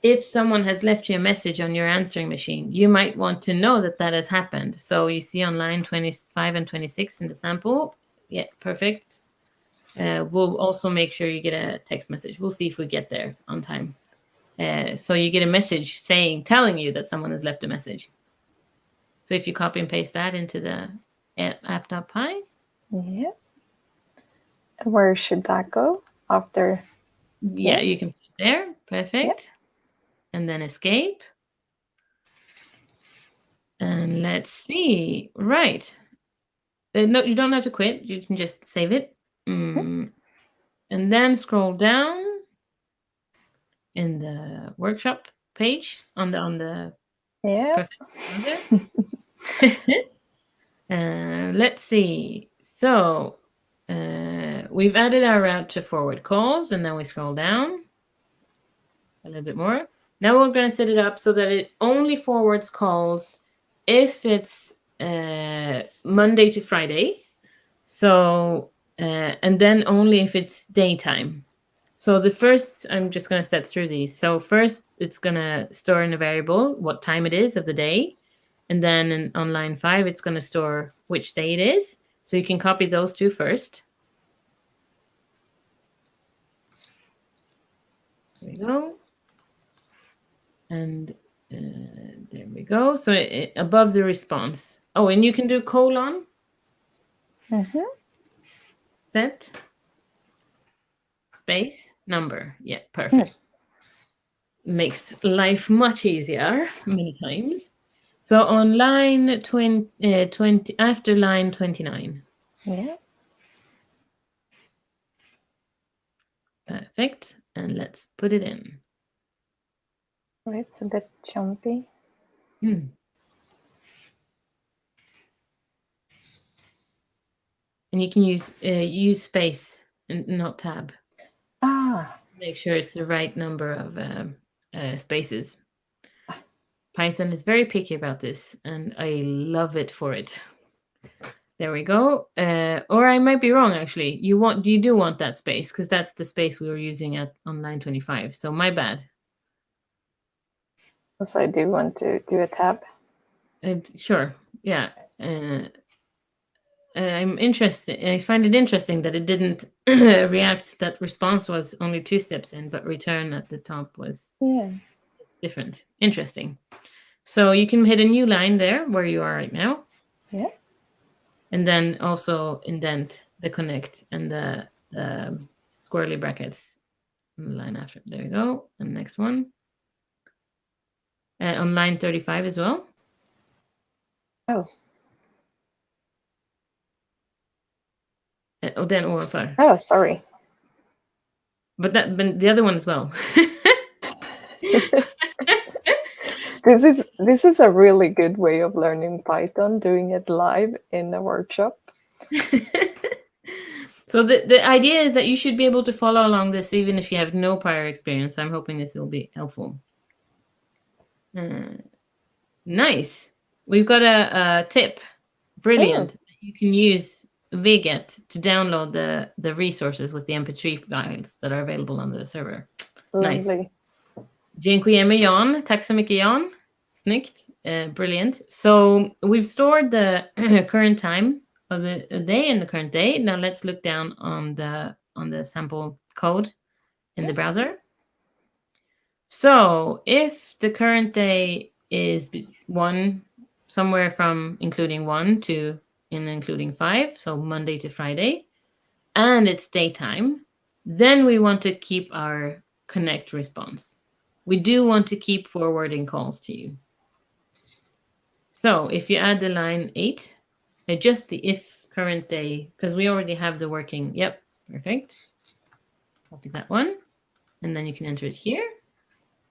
if someone has left you a message on your answering machine, you might want to know that has happened. So you see on line 25 and 26 in the sample. Yeah, perfect. We'll also make sure you get a text message. We'll see if we get there on time. So you get a message telling you that someone has left a message. So if you copy and paste that into the app.py. Yeah. Where should that go after? Yeah, you can put it there. Perfect. Yep. And then escape. And let's see. Right. No, you don't have to quit. You can just save it. And then scroll down in the workshop page on the let's see. So we've added our route to forward calls, and then we scroll down a little bit more. Now we're going to set it up so that it only forwards calls if it's Monday to Friday. So and then only if it's daytime. So I'm just going to step through these. So first, it's going to store in a variable what time it is of the day. And then on line 5, it's going to store which day it is. So you can copy those two first. There we go. And there we go. So above the response. Oh, and you can do colon. Set. Space. Number. Yeah, perfect. Makes life much easier many times. So on line 20 after line 29. Yeah. Perfect. And let's put it in. It's a bit jumpy. And you can use space and not tab. To make sure it's the right number of spaces. Python is very picky about this, and I love it for it. There we go. Or I might be wrong, actually. You do want that space, because that's the space we were using on line 25. So my bad. So I do want to do a tab. Sure. Yeah. I'm interested. I find it interesting that it didn't react. That response was only 2 steps in, but return at the top was different. Interesting. So you can hit a new line there where you are right now. Yeah. And then also indent the connect and the squirrely brackets on the line after. There we go. And next one. On line 35 as well. Oh. Den ovanför. Oh, sorry. But the other one as well. This is a really good way of learning Python, doing it live in a workshop. So the idea is that you should be able to follow along this even if you have no prior experience. I'm hoping this will be helpful. Nice. We've got a tip. Brilliant. Oh. You can use Wiget to download the resources with the MP3 files that are available on the server. Lovely. Nice. Dziękujemy, Jan. Tack så mycket, Jan. Snyggt. Brilliant. So we've stored the current time of the day and the current day. Now let's look down on the sample code in the browser. So if the current day is 1, somewhere from including 1 to including 5, so Monday to Friday, and it's daytime, then we want to keep our connect response. We do want to keep forwarding calls to you. So if you add the line 8, adjust the if current day, because we already have the working. Yep, perfect. Copy that one, and then you can enter it here.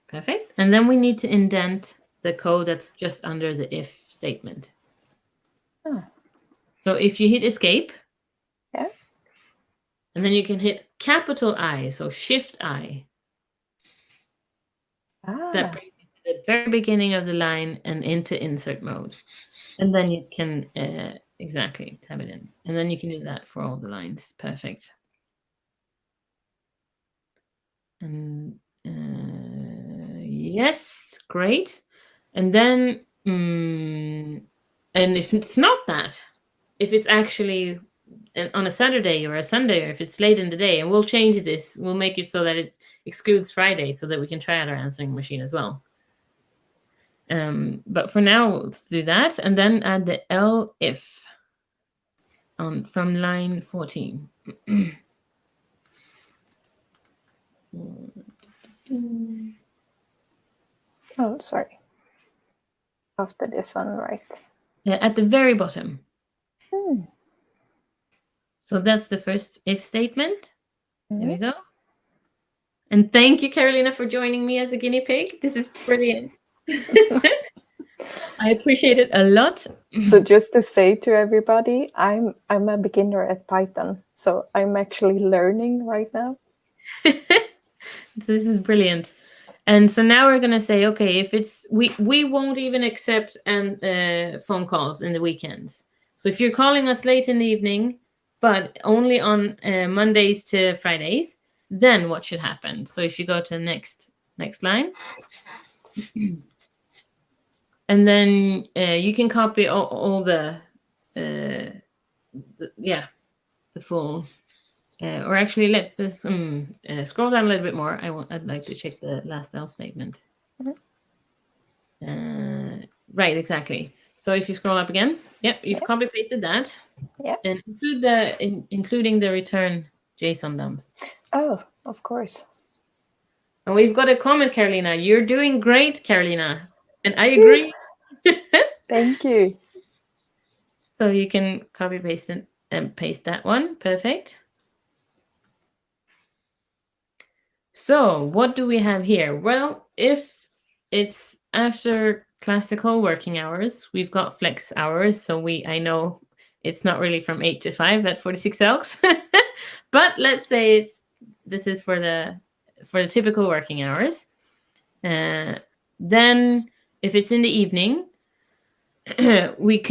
Perfect. And then we need to indent the code that's just under the if statement. Oh. So if you hit escape, yeah, and then you can hit capital I, so Shift I. That brings you to the very beginning of the line and into insert mode. And then you can exactly tab it in. And then you can do that for all the lines. Perfect. And yes, great. And then, and if it's not that, if it's actually on a Saturday or a Sunday, or if it's late in the day, and we'll change this, we'll make it so that it excludes Friday so that we can try out our answering machine as well. But for now, let's do that, and then add the elif from line 14. Oh, sorry. After this one, right? At the very bottom. So that's the first if statement. There we go. And thank you, Carolina, for joining me as a guinea pig. This is brilliant. I appreciate it a lot. So just to say to everybody, I'm a beginner at Python, so I'm actually learning right now. This is brilliant. And so now we're going to say, okay, if it's we won't even accept phone calls in the weekends. So if you're calling us late in the evening, but only on Mondays to Fridays, then what should happen? So if you go to the next line, and then you can copy all the full. Or actually, let this scroll down a little bit more. I'd like to check the last else statement. Right, exactly. So if you scroll up again, you've copy pasted that. Yeah. And including the return JSON dumps. Oh, of course. And we've got a comment, Carolina. You're doing great, Carolina. And I agree. Thank you. So you can copy paste it and paste that one. Perfect. So what do we have here? Well, if it's after classical working hours, we've got flex hours. So I know it's not really from 8 to 5 at 46 Elks, but let's say this is for the typical working hours. Then if it's in the evening, we'll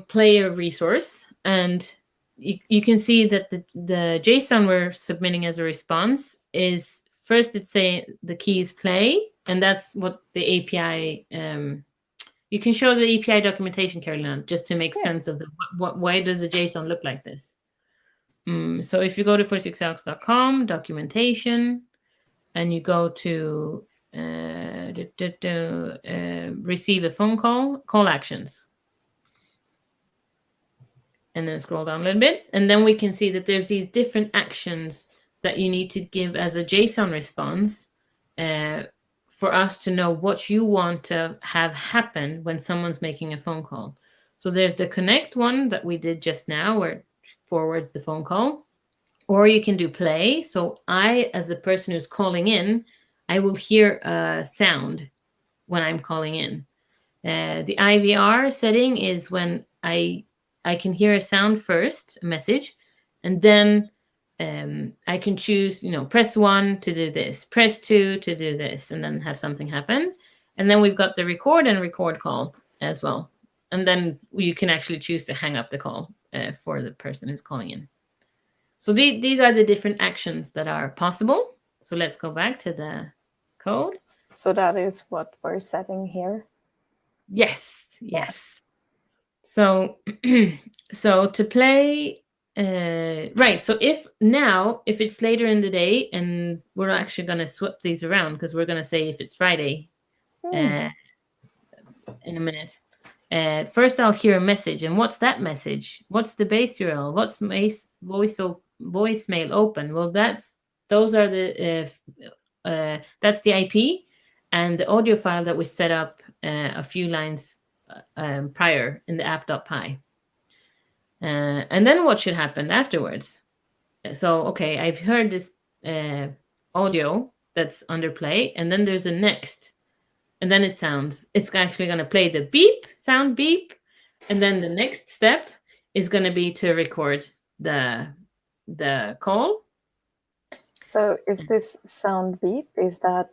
play a resource, and you can see that the JSON we're submitting as a response is first it's saying the key is play, and that's what the API. You can show the API documentation, Carolina, just to make sense of why does the JSON look like this. So if you go to 46elks.com documentation, and you go to receive a phone call actions. And then scroll down a little bit. And then we can see that there's these different actions that you need to give as a JSON response for us to know what you want to have happen when someone's making a phone call. So there's the connect one that we did just now, where it forwards the phone call. Or you can do play. So I, as the person who's calling in, I will hear a sound when I'm calling in. The IVR setting is when I can hear a sound first, a message, and then I can choose, press 1 to do this, press 2 to do this, and then have something happen. And then we've got the record and record call as well. And then you can actually choose to hang up the call for the person who's calling in. So these are the different actions that are possible. So let's go back to the code. So that is what we're setting here. Yes. So, so to play, right. So if it's later in the day, and we're actually going to swap these around because we're going to say if it's Friday, in a minute. First, I'll hear a message, and what's that message? What's the base URL? What's voicemail open? Well, that's the IP and the audio file that we set up a few lines prior in the app.py. And then what should happen afterwards? So, okay, I've heard this audio that's under play, and then there's a next. And then it's actually going to play the sound beep. And then the next step is going to be to record the call. So is this sound beep, is that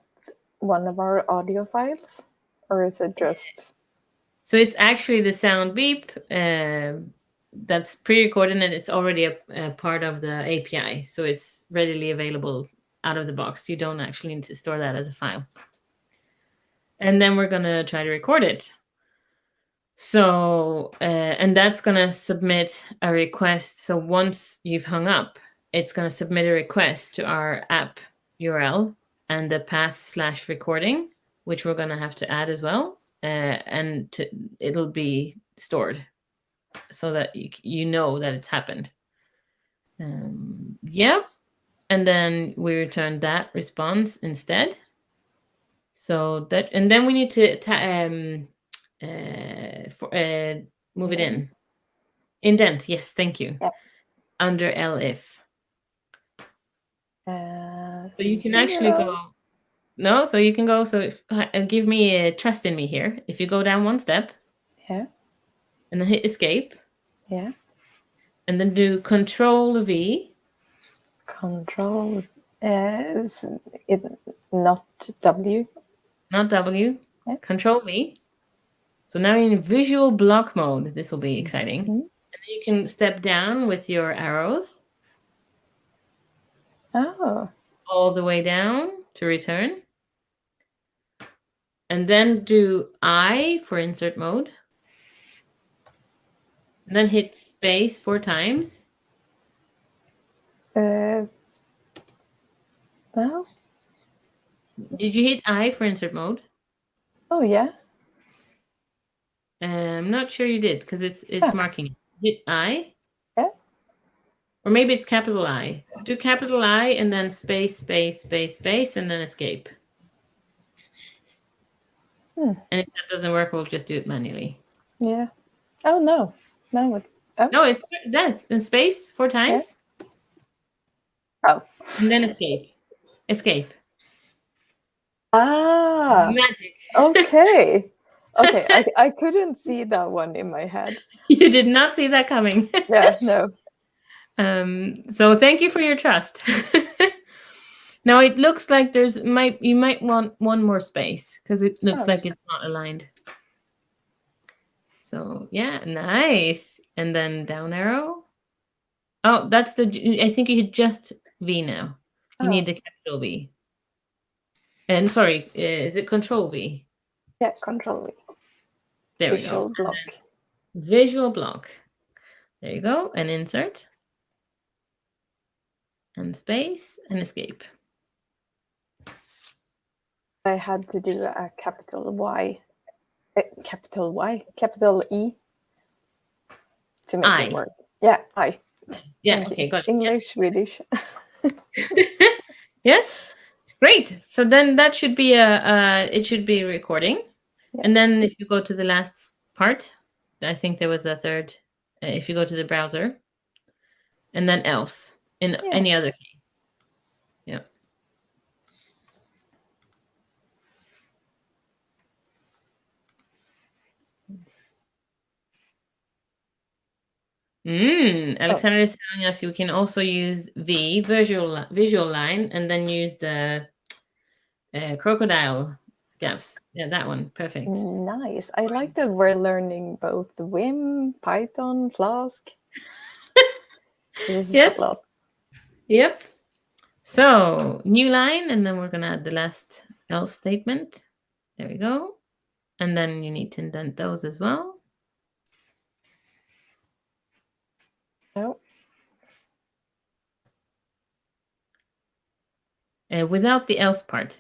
one of our audio files? Or is it just... So it's actually the sound beep that's pre-recorded, and it's already a part of the API. So it's readily available out of the box. You don't actually need to store that as a file. And then we're going to try to record it. So, and that's going to submit a request. So once you've hung up, it's going to submit a request to our app URL and the path/recording, which we're going to have to add as well. And it'll be stored so that you know that it's happened. Yeah. And then we return that response instead. So that, and then we need to move it in. Indent, yes, thank you. Yep. Under elif. So you can actually go. No, so you can go. So give me trust in me here. If you go down one step. Yeah. And then hit escape. Yeah. And then do Control V. Control is it not W? Not W. Yeah. Control V. So now you're in visual block mode. This will be exciting. Mm-hmm. And then you can step down with your arrows. Oh. All the way down to return. And then do I for insert mode. And then hit space 4 times. No. Did you hit I for insert mode? Oh, yeah. I'm not sure you did because it's marking it. Hit I. Yeah. Or maybe it's capital I. Do capital I and then space, space, space, space, and then escape. And if that doesn't work, we'll just do it manually. Yeah. Oh, no. No, no, that's in space 4 times. Yeah. Oh. And then escape. Escape. Ah. Magic. Okay. Okay, I couldn't see that one in my head. You did not see that coming. Yeah, no. So thank you for your trust. Now it looks like you might want one more space because it looks like it's not aligned. So yeah, nice. And then down arrow. Oh, that's I think you hit just V now. You need the capital V. And sorry, is it Control V? Yeah, Control V. There Visual we go. block. Visual block. There you go. And insert. And space and escape. I had to do a capital Y. Capital E to make it work. Yeah, I. Yeah, okay, got it. English, Swedish. Yes, great. So then that should be it should be recording. Yeah. And then if you go to the last part, I think there was a third, if you go to the browser, and then else in any other case. Yeah. Alexander is telling us you can also use V, visual line, and then use the crocodile gaps. Yeah, that one. Perfect. Nice. I like that we're learning both the Vim, Python, Flask. This is a lot. Yep. So, new line, and then we're going to add the last else statement. There we go. And then you need to indent those as well. No. Without the else part.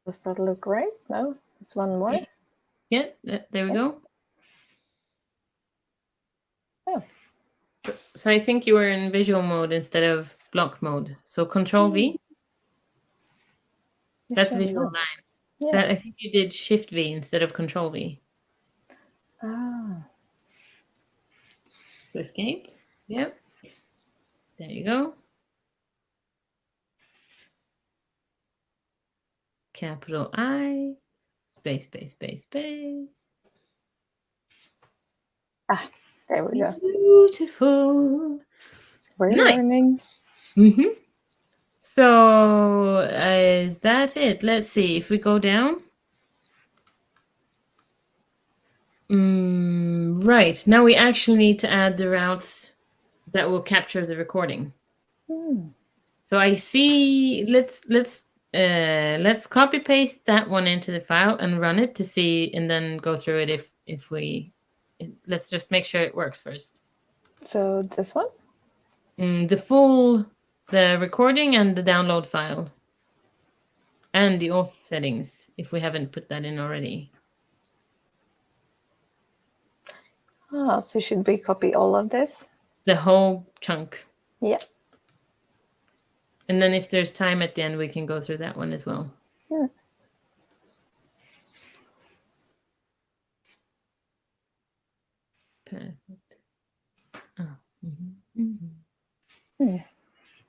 Does that look right? No, it's one more. Yeah, there we go. Oh. So I think you were in visual mode instead of block mode. So Control V. That's visual line. Yeah. That I think you did Shift V instead of Control V. Ah. Escape. Yep. There you go. Capital I. Space, space, space, space. Ah, there we go. Beautiful. We're learning. Mm-hmm. So is that it? Let's see. If we go down. Right. Now we actually need to add the routes that will capture the recording. So I see. Let's copy paste that one into the file and run it to see, and then go through it if we. Let's just make sure it works first. So this one? The recording and the download file. And the auth settings, if we haven't put that in already. Oh, so should we copy all of this? The whole chunk. Yeah. And then if there's time at the end, we can go through that one as well. Yeah. Perfect. Oh.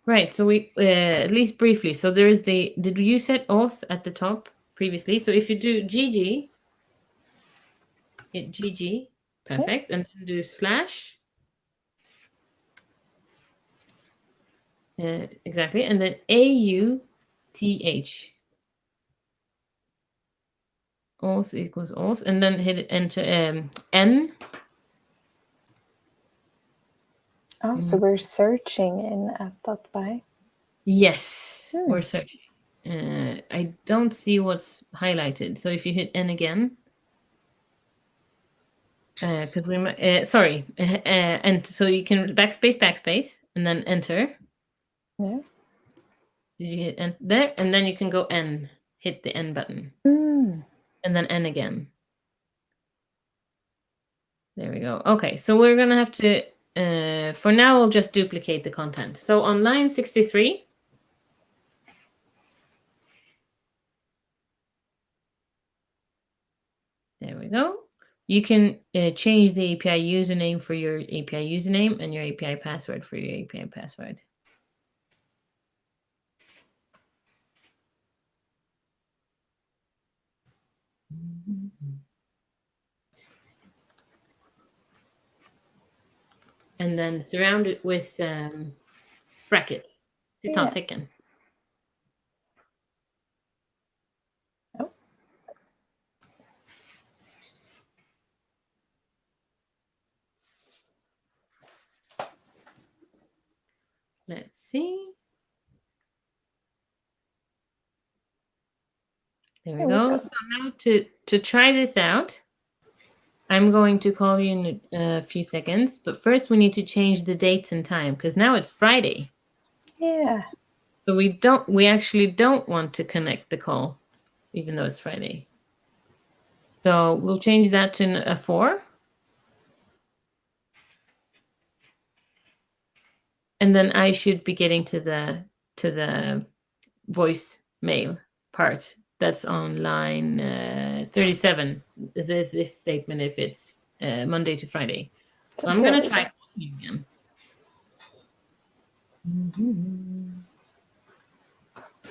Right, so we, at least briefly, so there is did you set auth at the top previously? So if you do GG, hit GG, perfect, and then do slash. Exactly, and then AUTH. Auth equals auth, and then hit enter N. Oh, so we're searching in app.by. Yes, we're searching. I don't see what's highlighted. So if you hit N again, because we sorry, and so you can backspace, and then enter. Yeah. You hit there, and then you can go N. Hit the N button, and then N again. There we go. Okay, so we're gonna have to. For now, we'll just duplicate the content. So on line 63. There we go. You can change the API username for your API username and your API password for your API password. And then surround it with brackets. Citattecken. Oh. Let's see. There we go. So now to try this out, I'm going to call you in a few seconds. But first we need to change the dates and time because now it's Friday. Yeah. So we actually don't want to connect the call, even though it's Friday. So we'll change that to a 4. And then I should be getting to the voicemail part. That's on line 37. This if statement if it's Monday to Friday. So I'm going to try calling again.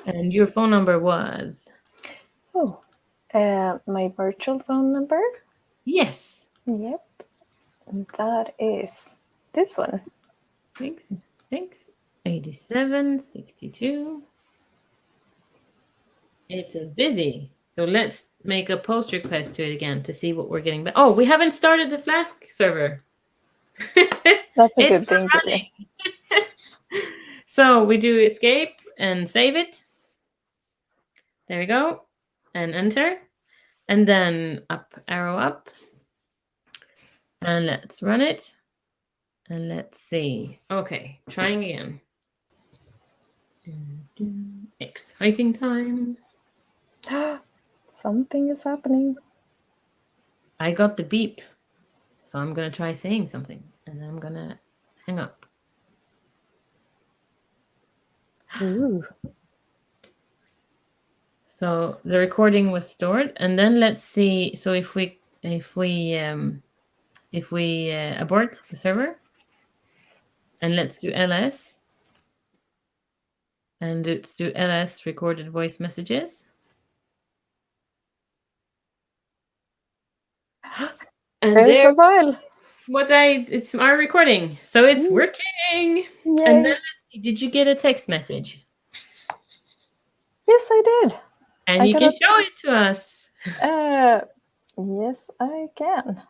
And your phone number was? Oh, my virtual phone number? Yes. Yep. That is this one. Thanks. 87 62 It says busy. So let's make a post request to it again to see what we're getting back. Oh, we haven't started the Flask server. That's a good thing to do. So we do escape and save it. There we go. And enter. And then up, arrow up. And let's run it. And let's see. Okay, trying again. Exciting times. Something is happening. I got the beep. So I'm going to try saying something. And I'm going to hang up. Ooh. So the recording was stored, and then let's see. So if we abort the server, and let's do ls, and let's do ls recorded voice messages, and there's a file. It's our recording, so it's working. Yay. And then did you get a text message? Yes, I did. And you can show it to us. Yes, I can.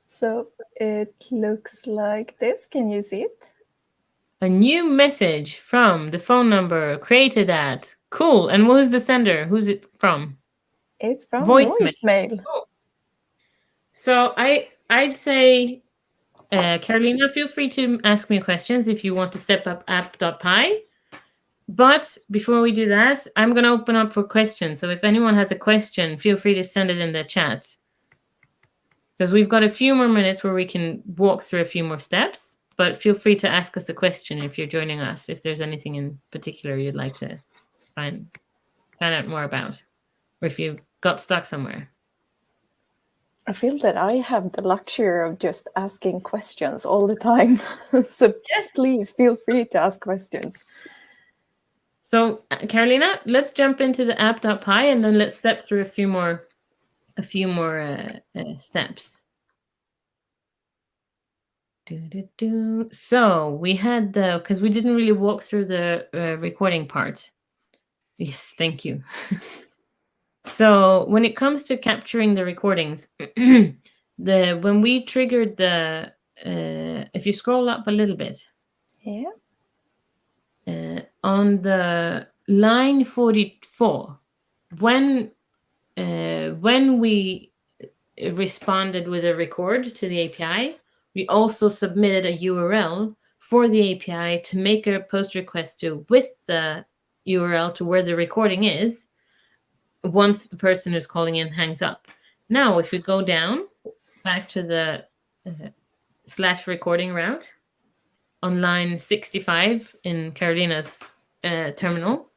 So it looks like this. Can you see it? A new message from the phone number created at. Cool. And who's the sender? Who's it from? It's from voicemail. Oh. So I'd say, Carolina, feel free to ask me questions if you want to step up app.py. But before we do that, I'm going to open up for questions. So if anyone has a question, feel free to send it in the chat. Because we've got a few more minutes where we can walk through a few more steps. But feel free to ask us a question if you're joining us, if there's anything in particular you'd like to find out more about, or if you got stuck somewhere. I feel that I have the luxury of just asking questions all the time. So yes, please feel free to ask questions. So Carolina, let's jump into the app.py and then let's step through a few more steps. So we had because we didn't really walk through the recording part. Yes, thank you. So when it comes to capturing the recordings, when we triggered if you scroll up a little bit, on the line 44, when we responded with a record to the API, we also submitted a URL for the API to make a post request to with the URL to where the recording is once the person who's calling in hangs up. Now, if we go down back to the /recording route on line 65 in Carolina's terminal,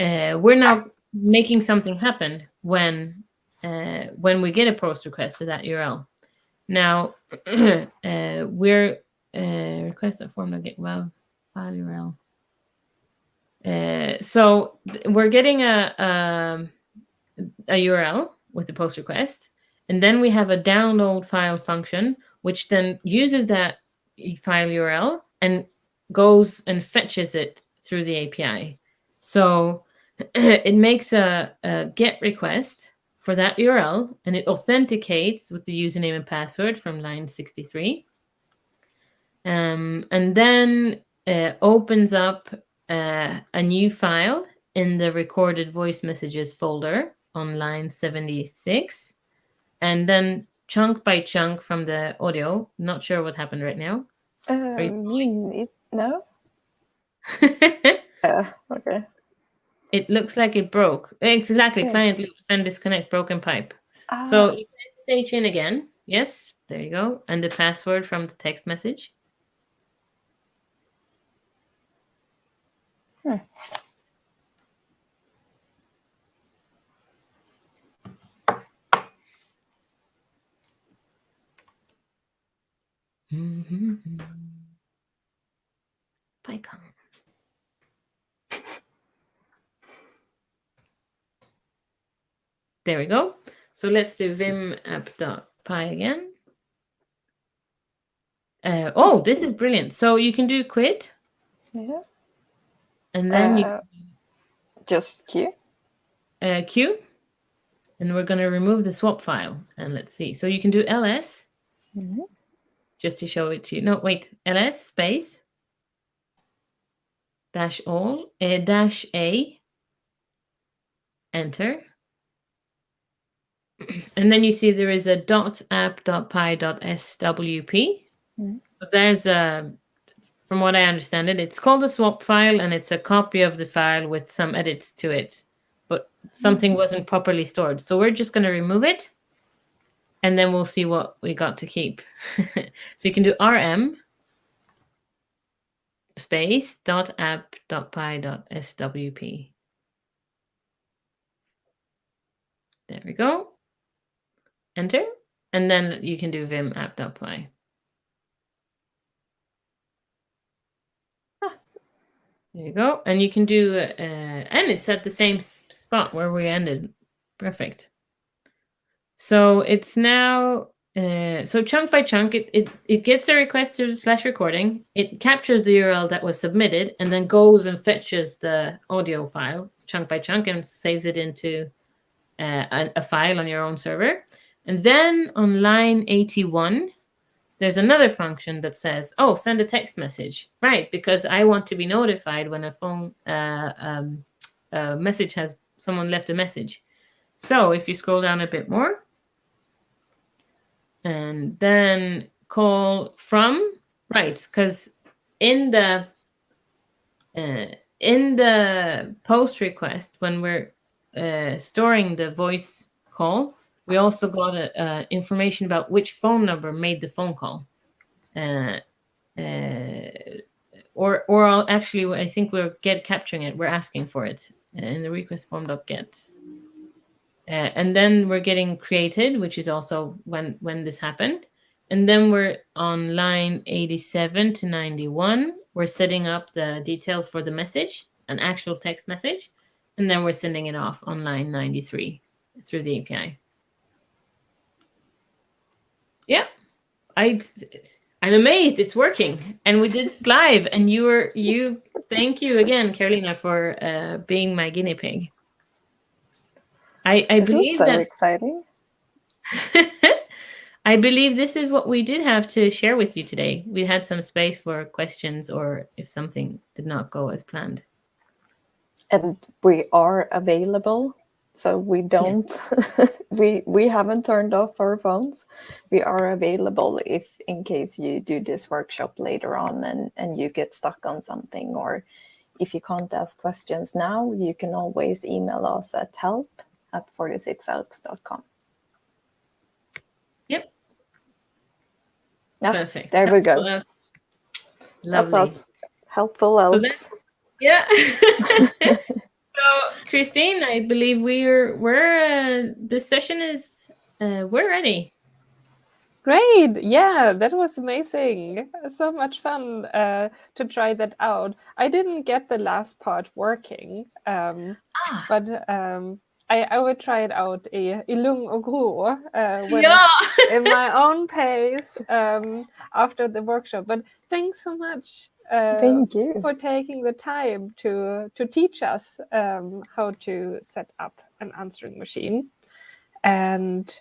we're now making something happen when we get a post request to that URL. Now, we're request a form to get file URL. So we're getting a URL with the post request, and then we have a download file function, which then uses that file URL and goes and fetches it through the API. So it makes a GET request for that URL, and it authenticates with the username and password from line 63. And then opens up a new file in the recorded voice messages folder on line 76. And then chunk by chunk from the audio. Not sure what happened right now. No? Okay. It looks like it broke. Exactly. Client loop, send, disconnect, broken pipe. So you can stage in again. Yes, there you go. And the password from the text message. PyCon. There we go. So let's do vim app.py again. Oh, this is brilliant. So you can do quit. Yeah. And then Just Q. Q. And we're going to remove the swap file. And let's see. So you can do ls, just to show it to you. No, wait. ls space -all, -a, enter. And then you see there is a .app.py.swp. So there's a, from what I understand it, it's called a swap file, and it's a copy of the file with some edits to it. But something wasn't properly stored. So we're just going to remove it. And then we'll see what we got to keep. So you can do rm space .app.py.swp. There we go. Enter. And then you can do vim app.py. There you go. And you can do, and it's at the same spot where we ended. Perfect. So it's now, so chunk by chunk, it gets a request to /recording. It captures the URL that was submitted and then goes and fetches the audio file chunk by chunk and saves it into a file on your own server. And then on line 81, there's another function that says, oh, send a text message. Right, because I want to be notified when a phone message has, someone left a message. So if you scroll down a bit more, and then call from, right, because in the post request, when we're storing the voice call, we also got information about which phone number made the phone call. Or actually, I think we're capturing it. We're asking for it in the request form.get. And then we're getting created, which is also when this happened. And then we're on line 87 to 91. We're setting up the details for the message, an actual text message. And then we're sending it off on line 93 through the API. Yeah, I'm amazed it's working. And we did this live. And thank you again, Carolina, for being my guinea pig. I believe so exciting. I believe this is what we did have to share with you today. We had some space for questions or if something did not go as planned. And we are available, so we don't, we haven't turned off our phones. We are available if in case you do this workshop later on and you get stuck on something, or if you can't ask questions now, you can always email us at help@46elks.com. Yep. Yeah, perfect. There we go. Lovely. That's us. Helpful elves. Yeah. So, Christine, I believe this session is we're ready. Great. Yeah, that was amazing. So much fun to try that out. I didn't get the last part working, but I would try it out i lugn och ro in my own pace after the workshop. But thanks so much Thank you for taking the time to teach us how to set up an answering machine. And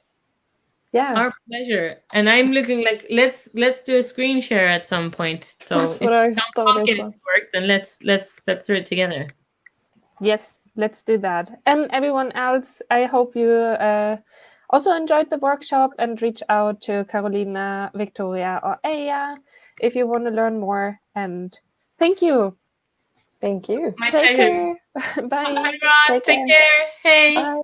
yeah, our pleasure. And I'm looking like let's do a screen share at some point. So that's what I thought as well. Work, then let's step through it together. Yes, let's do that. And everyone else, I hope you also enjoyed the workshop and reach out to Carolina, Victoria, or Aya if you want to learn more. And thank you. Thank you. My Take pleasure. care. Bye. Bye, everyone. Take care. Hey. Bye.